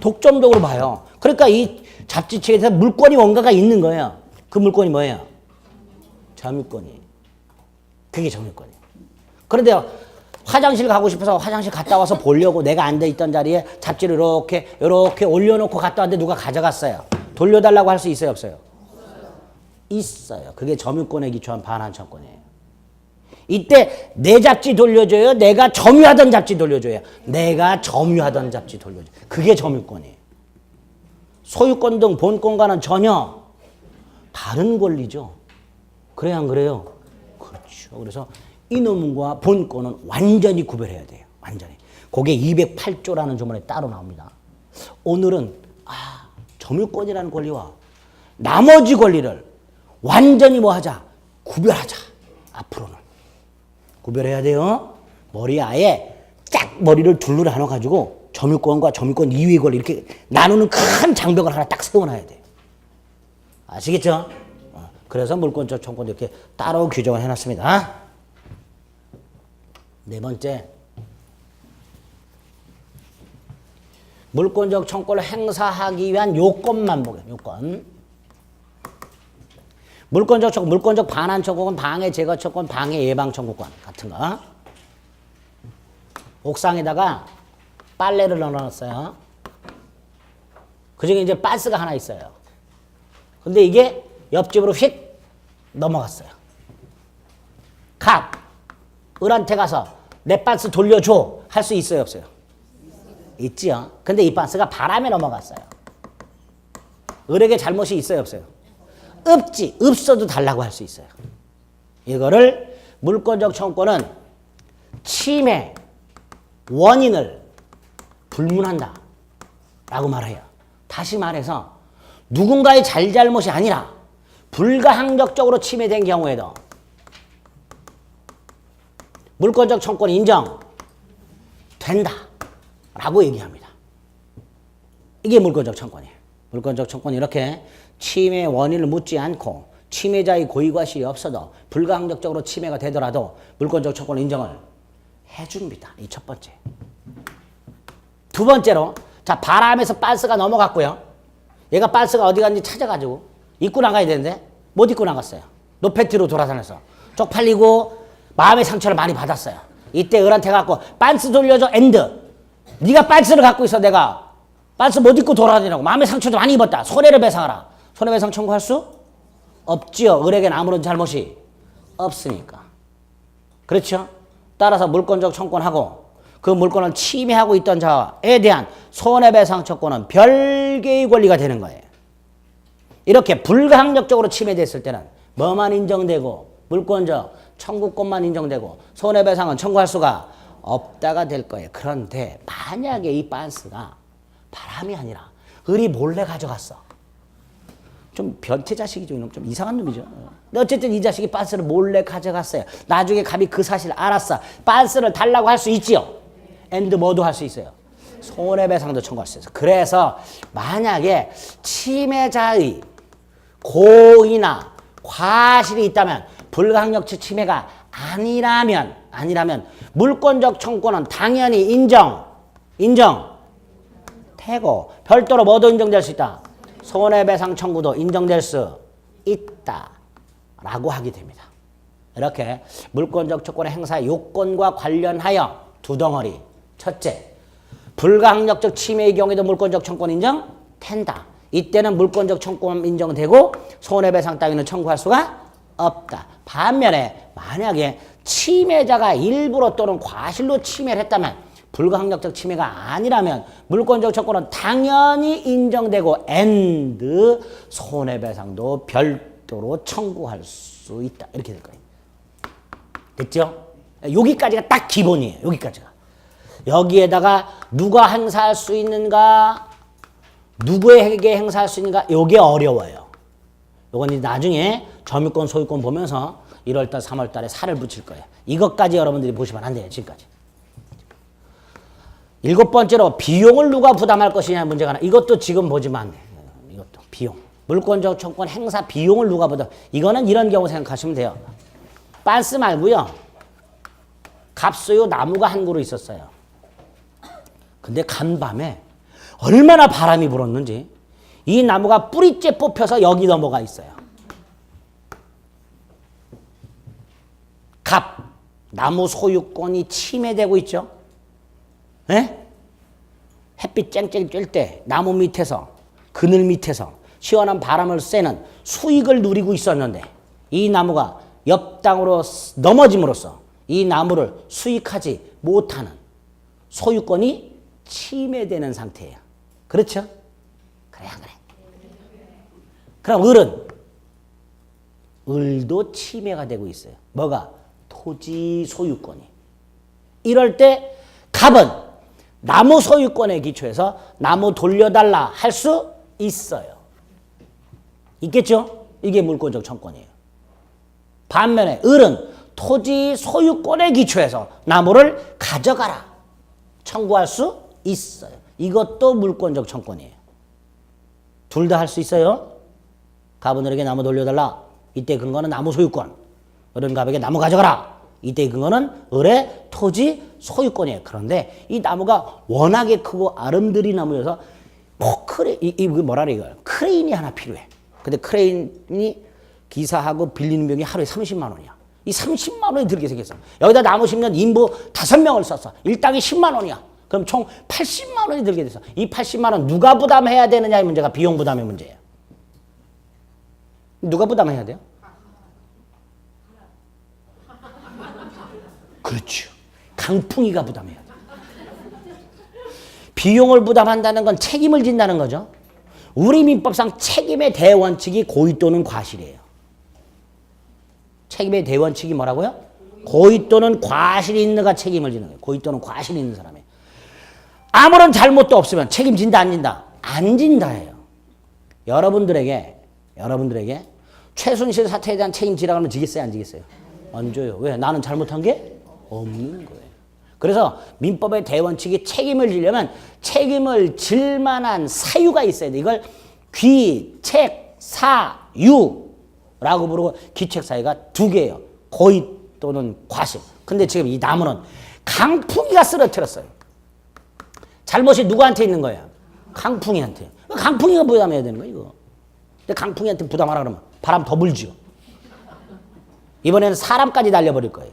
독점적으로 봐요. 그러니까 이 잡지책에서 물건이 뭔가가 있는 거예요. 그 물건이 뭐예요? 점유권이. 그게 점유권이에요. 그런데 화장실 가고 싶어서 화장실 갔다 와서 보려고 내가 앉아있던 자리에 잡지를 이렇게 올려놓고 갔다 왔는데 누가 가져갔어요. 돌려달라고 할 수 있어요, 없어요? 있어요. 그게 점유권에 기초한 반환청권이에요. 이때 내 잡지 돌려줘요? 내가 점유하던 잡지 돌려줘요? 내가 점유하던 잡지 돌려줘요. 그게 점유권이에요. 소유권 등 본권과는 전혀 다른 권리죠. 그래요, 안 그래요? 그렇죠. 그래서 이놈과 본권은 완전히 구별해야 돼요. 완전히. 그게 208조라는 조문에 따로 나옵니다. 오늘은 점유권이라는 권리와 나머지 권리를 완전히 뭐 하자? 구별하자. 앞으로는. 구별해야 돼요. 머리에 아예 쫙 머리를 둘로 나눠가지고 점유권과 점유권 이외의 권리 이렇게 나누는 큰 장벽을 하나 딱 세워놔야 돼요. 아시겠죠? 그래서 물권적 청권도 이렇게 따로 규정을 해놨습니다. 네 번째, 물권적 청권을 행사하기 위한 요건만 보게. 요건. 물권적 청권, 물권적 반환 청구권, 방해 제거 청구권, 방해 예방 청구권 같은 거. 옥상에다가 빨래를 넣어놨어요. 그중에 이제 빤스가 하나 있어요. 근데 이게 옆집으로 휙 넘어갔어요. 을한테 가서 내 빤스 돌려줘 할 수 있어요, 없어요? 있지요. 근데 이 빤스가 바람에 넘어갔어요. 을에게 잘못이 있어요, 없어요? 없지. 없어도 달라고 할 수 있어요. 이거를 물권적 청구권은 침해 원인을 불문한다 라고 말해요. 다시 말해서 누군가의 잘잘못이 아니라 불가항력적으로 침해된 경우에도 물권적 청구권이 인정된다 라고 얘기합니다. 이게 물권적 청구권이에요. 물권적 청구권이 이렇게 침해 원인을 묻지 않고 침해자의 고의과실이 없어도 불가항력적으로 침해가 되더라도 물권적 청구권 인정을 해줍니다. 이 첫 번째. 두 번째로, 자, 바람에서 빤스가 넘어갔고요. 얘가 빤스가 어디 갔는지 찾아가지고 입고 나가야 되는데 못 입고 나갔어요. 노페티로 돌아다녀서 쪽팔리고 마음의 상처를 많이 받았어요. 이때 을한테 갖고 빤스 돌려줘 엔드. 네가 빤스를 갖고 있어. 내가 빤스 못 입고 돌아다니라고. 마음의 상처도 많이 입었다. 손해를 배상하라. 손해배상 청구할 수 없지요. 을에게는 아무런 잘못이 없으니까. 그렇죠? 따라서 물권적 청구권하고 그 물권을 침해하고 있던 자에 대한 손해배상 청구권은 별개의 권리가 되는 거예요. 이렇게 불가항력적으로 침해됐을 때는 뭐만 인정되고 물권적 청구권만 인정되고 손해배상은 청구할 수가 없다가 될 거예요. 그런데 만약에 이 빤스가 바람이 아니라 을이 몰래 가져갔어. 좀 변태 자식이죠. 좀 이상한 놈이죠. 근데 어쨌든 이 자식이 빤스를 몰래 가져갔어요. 나중에 감히 그 사실을 알았어. 빤스를 달라고 할 수 있지요. 엔드 뭐도 할 수 있어요. 손해배상도 청구할 수 있어요. 그래서 만약에 침해자의 고의나 과실이 있다면 불가항력적 침해가 아니라면 물권적 청구권은 당연히 인정되고 별도로 뭐도 인정될 수 있다. 손해배상 청구도 인정될 수 있다라고 하게 됩니다. 이렇게 물권적 청구권의 행사 요건과 관련하여 두 덩어리. 첫째, 불가항력적 침해의 경우에도 물권적 청구권 인정된다. 이때는 물권적 청구권 인정되고 손해배상 따위는 청구할 수가 없다. 반면에 만약에 침해자가 일부러 또는 과실로 침해를 했다면 불가항력적 침해가 아니라면 물권적 청구권은 당연히 인정되고 엔드 손해배상도 별도로 청구할 수 있다. 이렇게 될 거예요. 됐죠? 여기까지가 딱 기본이에요. 여기까지가. 여기에다가 누가 행사할 수 있는가, 누구에게 행사할 수 있는가, 이게 어려워요. 이건 이제 나중에 점유권, 소유권 보면서 1월달, 3월달에 살을 붙일 거예요. 이것까지 여러분들이 보시면 안 돼요. 지금까지. 7번째로 비용을 누가 부담할 것이냐 문제가 하나. 이것도 지금 보지만 안 돼요. 이것도 비용. 물권적 청구권 행사 비용을 누가 부담. 이거는 이런 경우 생각하시면 돼요. 빤스 말고요. 갑수요 나무가 한 그루 있었어요. 근데 간밤에 얼마나 바람이 불었는지 이 나무가 뿌리째 뽑혀서 여기 넘어가 있어요. 갑, 나무 소유권이 침해되고 있죠. 에? 햇빛 쨍쨍 쬐 때 나무 밑에서 그늘 밑에서 시원한 바람을 쐬는 수익을 누리고 있었는데 이 나무가 옆 땅으로 넘어짐으로써 이 나무를 수익하지 못하는 소유권이 침해되는 상태예요. 그렇죠? 그래 안 그래? 그럼 을도 침해가 되고 있어요. 뭐가? 토지 소유권이. 이럴 때 갑은 나무 소유권에 기초해서 나무 돌려달라 할 수 있어요. 있겠죠? 이게 물권적 청권이에요. 반면에 을은 토지 소유권에 기초해서 나무를 가져가라 청구할 수 있어요. 이것도 물권적 청권이에요. 둘 다 할 수 있어요. 갑은 을에게 나무 돌려달라. 이때 근거는 나무 소유권. 을은 갑에게 나무 가져가라. 이때 근거는 을의 토지 소유권이에요. 그런데 이 나무가 워낙에 크고 아름드리 나무여서 뭐라 그래 이거 크레인이 하나 필요해. 근데 크레인이 기사하고 빌리는 비용이 하루에 30만 원이야. 이 30만 원이 들게 생겼어. 여기다 나무 심는 인부 5명을 썼어. 일당이 10만 원이야. 그럼 총 80만 원이 들게 됐어. 이 80만 원 누가 부담해야 되느냐의 문제가 비용 부담의 문제예요. 누가 부담해야 돼요? 그렇죠. 강풍이가 부담해야 돼. 비용을 부담한다는 건 책임을 진다는 거죠. 우리 민법상 책임의 대원칙이 고의 또는 과실이에요. 책임의 대원칙이 뭐라고요? 고의 또는 과실이 있는 가 책임을 지는 거예요. 고의 또는 과실이 있는 사람이. 아무런 잘못도 없으면 책임진다 안 진다? 안 진다예요. 여러분들에게 최순실 사태에 대한 책임지라고 하면 지겠어요 안 지겠어요? 안 줘요. 왜? 나는 잘못한 게 없는 거예요. 그래서 민법의 대원칙이 책임을 지려면 책임을 질 만한 사유가 있어야 돼. 이걸 귀책사유라고 부르고 귀책사유가 두 개예요. 고의 또는 과실. 근데 지금 이 나무는 강풍이가 쓰러뜨렸어요. 잘못이 누구한테 있는 거예요? 강풍이한테. 강풍이가 부담해야 되는 거예요, 이거. 근데 강풍이한테 부담하라 그러면 바람 더 불지요. 이번에는 사람까지 날려버릴 거예요.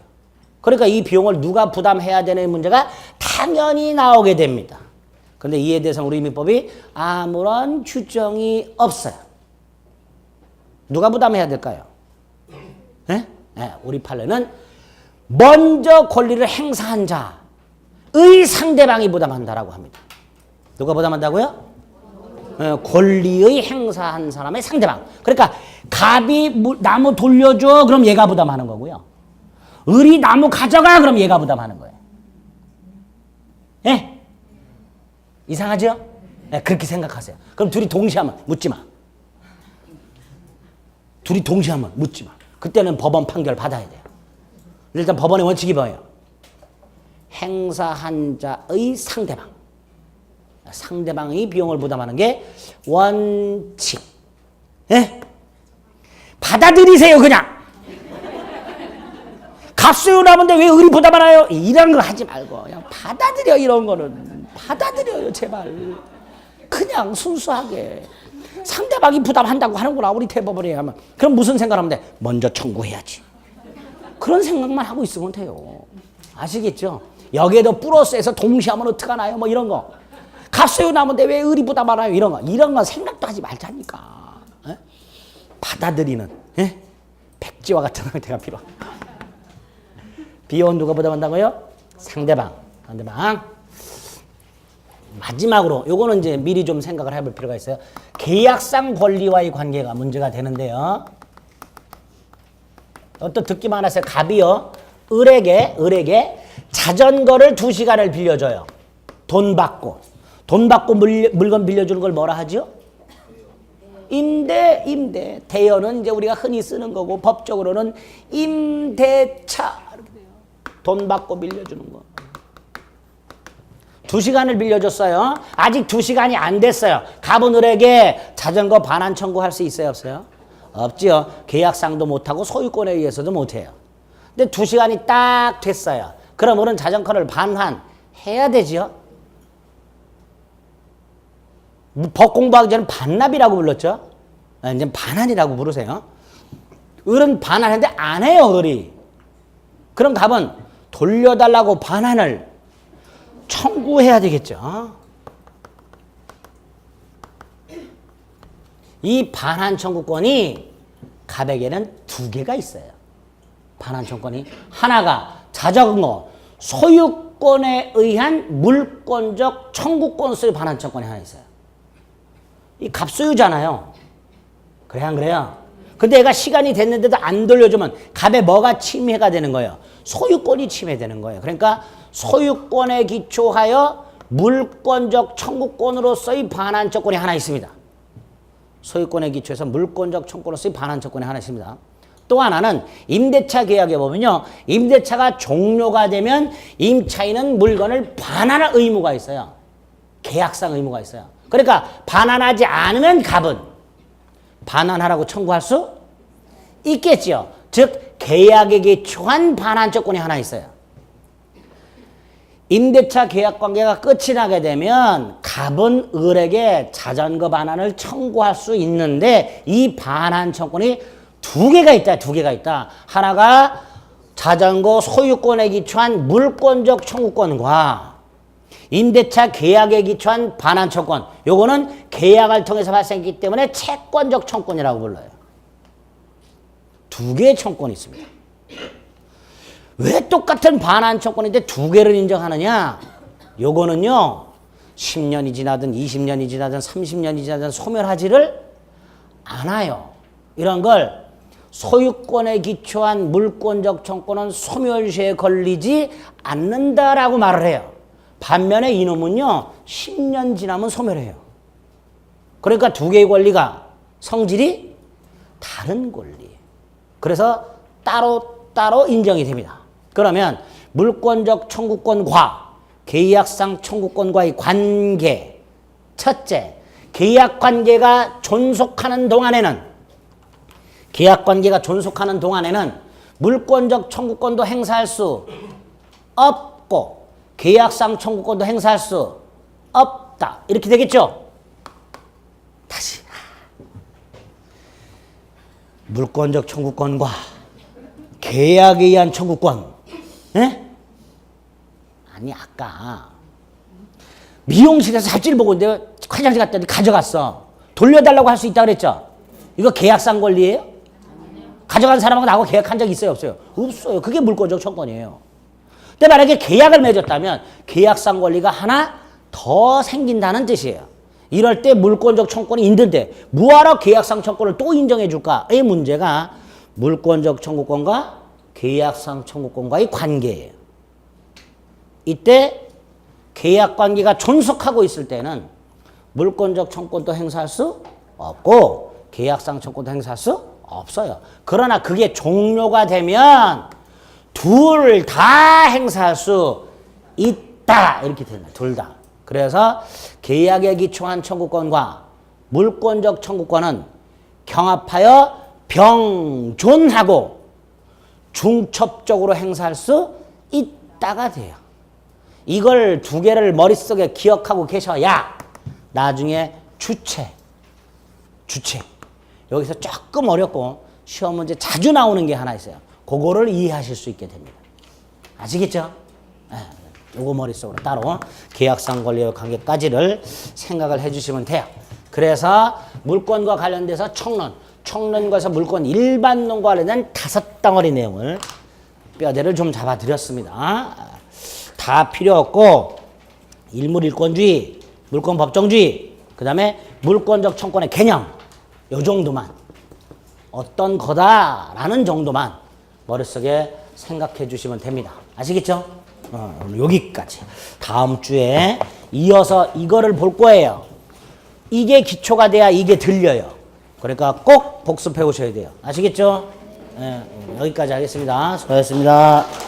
그러니까 이 비용을 누가 부담해야 되는 문제가 당연히 나오게 됩니다. 그런데 이에 대해서 우리 민법이 아무런 규정이 없어요. 누가 부담해야 될까요? 네? 네, 우리 판례는 먼저 권리를 행사한 자의 상대방이 부담한다라고 합니다. 누가 부담한다고요? 권리의 행사한 사람의 상대방. 그러니까 갑이 나무 돌려줘 그럼 얘가 부담하는 거고요. 을이 나무 가져가 그럼 얘가 부담하는 거예요. 예? 이상하죠? 네, 그렇게 생각하세요. 그럼 둘이 동시에 하면 묻지 마. 둘이 동시에 하면 묻지 마. 그때는 법원 판결 받아야 돼요. 일단 법원의 원칙이 뭐예요? 행사한 자의 상대방. 상대방의 비용을 부담하는 게 원칙. 예? 받아들이세요 그냥. 값수요 남은데 왜 을이 부담하나요? 이런 거 하지 말고 그냥 받아들여. 이런 거는 받아들여요 제발. 그냥 순수하게 상대방이 부담한다고 하는구나 우리 대법원에 하면. 그럼 무슨 생각하면 돼? 먼저 청구해야지. 그런 생각만 하고 있으면 돼요. 아시겠죠? 여기에도 플러스해서 동시하면 어떡하나요? 뭐 이런 거. 값수요 남은데 왜 을이 부담하나요? 이런 거 생각도 하지 말자니까. 에? 받아들이는 에? 백지와 같은 상태가 필요해. 비용은 누가 부담한다고요? 상대방. 마지막으로 요거는 이제 미리 좀 생각을 해볼 필요가 있어요. 계약상 권리와의 관계가 문제가 되는데요. 또 듣기만 하세요. 갑이요. 을에게 자전거를 2시간을 빌려줘요. 돈 받고 물건 빌려주는 걸 뭐라 하죠? 임대. 대여는 이제 우리가 흔히 쓰는 거고 법적으로는 임대차. 돈 받고 빌려주는 거. 2시간을 빌려줬어요. 아직 2시간이 안 됐어요. 갑은 을에게 자전거 반환 청구할 수 있어요 없어요? 없지요. 계약상도 못하고 소유권에 의해서도 못해요. 근데 2시간이 딱 됐어요. 그럼 을은 자전거를 반환해야 되죠. 법 공부하기 전에 반납이라고 불렀죠. 이제 반환이라고 부르세요. 을은 반환했는데 안 해요, 을이. 그럼 답은 돌려달라고 반환을 청구해야 되겠죠. 이 반환 청구권이 갑에게는 두 개가 있어요. 반환 청구권이 하나가 자전거 소유권에 의한 물권적 청구권으로서의 반환 청구권이 하나 있어요. 이 갑소유잖아요. 그래 안 그래요? 근데 얘가 시간이 됐는데도 안 돌려주면 갑에 뭐가 침해가 되는 거예요? 소유권이 침해되는 거예요. 그러니까 소유권에 기초하여 물권적 청구권으로서의 반환 청구권이 하나 있습니다. 소유권에 기초해서 물권적 청구권으로서의 반환 청구권이 하나 있습니다. 또 하나는 임대차 계약에 보면요. 임대차가 종료가 되면 임차인은 물건을 반환할 의무가 있어요. 계약상 의무가 있어요. 그러니까 반환하지 않으면 갑은 반환하라고 청구할 수 있겠지요. 즉 계약에 기초한 반환 조건이 하나 있어요. 임대차 계약 관계가 끝이 나게 되면 갑은 을에게 자전거 반환을 청구할 수 있는데 이 반환 청구권이 두 개가 있다. 두 개가 있다. 하나가 자전거 소유권에 기초한 물권적 청구권과 임대차 계약에 기초한 반환 청구권. 요거는 계약을 통해서 발생했기 때문에 채권적 청구권이라고 불러요. 두 개의 청구권이 있습니다. 왜 똑같은 반환 청구권인데 두 개를 인정하느냐? 요거는요. 10년이 지나든 20년이 지나든 30년이 지나든 소멸하지를 않아요. 이런 걸 소유권에 기초한 물권적 청구권은 소멸시에 걸리지 않는다라고 말을 해요. 반면에 이놈은요. 10년 지나면 소멸해요. 그러니까 두 개의 권리가 성질이 다른 권리. 그래서 따로 인정이 됩니다. 그러면 물권적 청구권과 계약상 청구권과의 관계. 첫째, 계약관계가 존속하는 동안에는 물권적 청구권도 행사할 수 없고 계약상 청구권도 행사할 수 없다. 이렇게 되겠죠? 다시. 물권적 청구권과 계약에 의한 청구권. 에? 아니 아까 미용실에서 잡지를 보고 있는데 화장실 갔더니 가져갔어. 돌려달라고 할 수 있다고 그랬죠? 이거 계약상 권리예요? 가져간 사람하고 나하고 계약한 적 있어요? 없어요? 없어요. 그게 물권적 청구권이에요. 근데 만약에 계약을 맺었다면 계약상 권리가 하나 더 생긴다는 뜻이에요. 이럴 때 물권적 청구권이 있는데 뭐하러 계약상 청구권을 또 인정해 줄까의 문제가 물권적 청구권과 계약상 청구권과의 관계예요. 이때 계약 관계가 존속하고 있을 때는 물권적 청구권도 행사할 수 없고 계약상 청구권도 행사할 수 없어요. 그러나 그게 종료가 되면 둘 다 행사할 수 있다. 이렇게 됩니다. 둘 다. 그래서 계약에 기초한 청구권과 물권적 청구권은 경합하여 병존하고 중첩적으로 행사할 수 있다가 돼요. 이걸 두 개를 머릿속에 기억하고 계셔야 나중에 주체. 여기서 조금 어렵고 시험 문제 자주 나오는 게 하나 있어요. 그거를 이해하실 수 있게 됩니다. 아시겠죠? 요거 머릿속으로 따로 계약상 권리와 관계까지를 생각을 해주시면 돼요. 그래서 물권과 관련돼서 청론과에서 물권 일반론과 관련된 5덩어리 내용을 뼈대를 좀 잡아드렸습니다. 다 필요 없고 일물일권주의, 물권법정주의, 그 다음에 물권적 청구권의 개념 요 정도만 어떤 거다라는 정도만 머릿속에 생각해 주시면 됩니다. 아시겠죠? 여기까지. 다음 주에 이어서 이거를 볼 거예요. 이게 기초가 돼야 이게 들려요. 그러니까 꼭 복습해 오셔야 돼요. 아시겠죠? 여기까지 하겠습니다. 수고하셨습니다.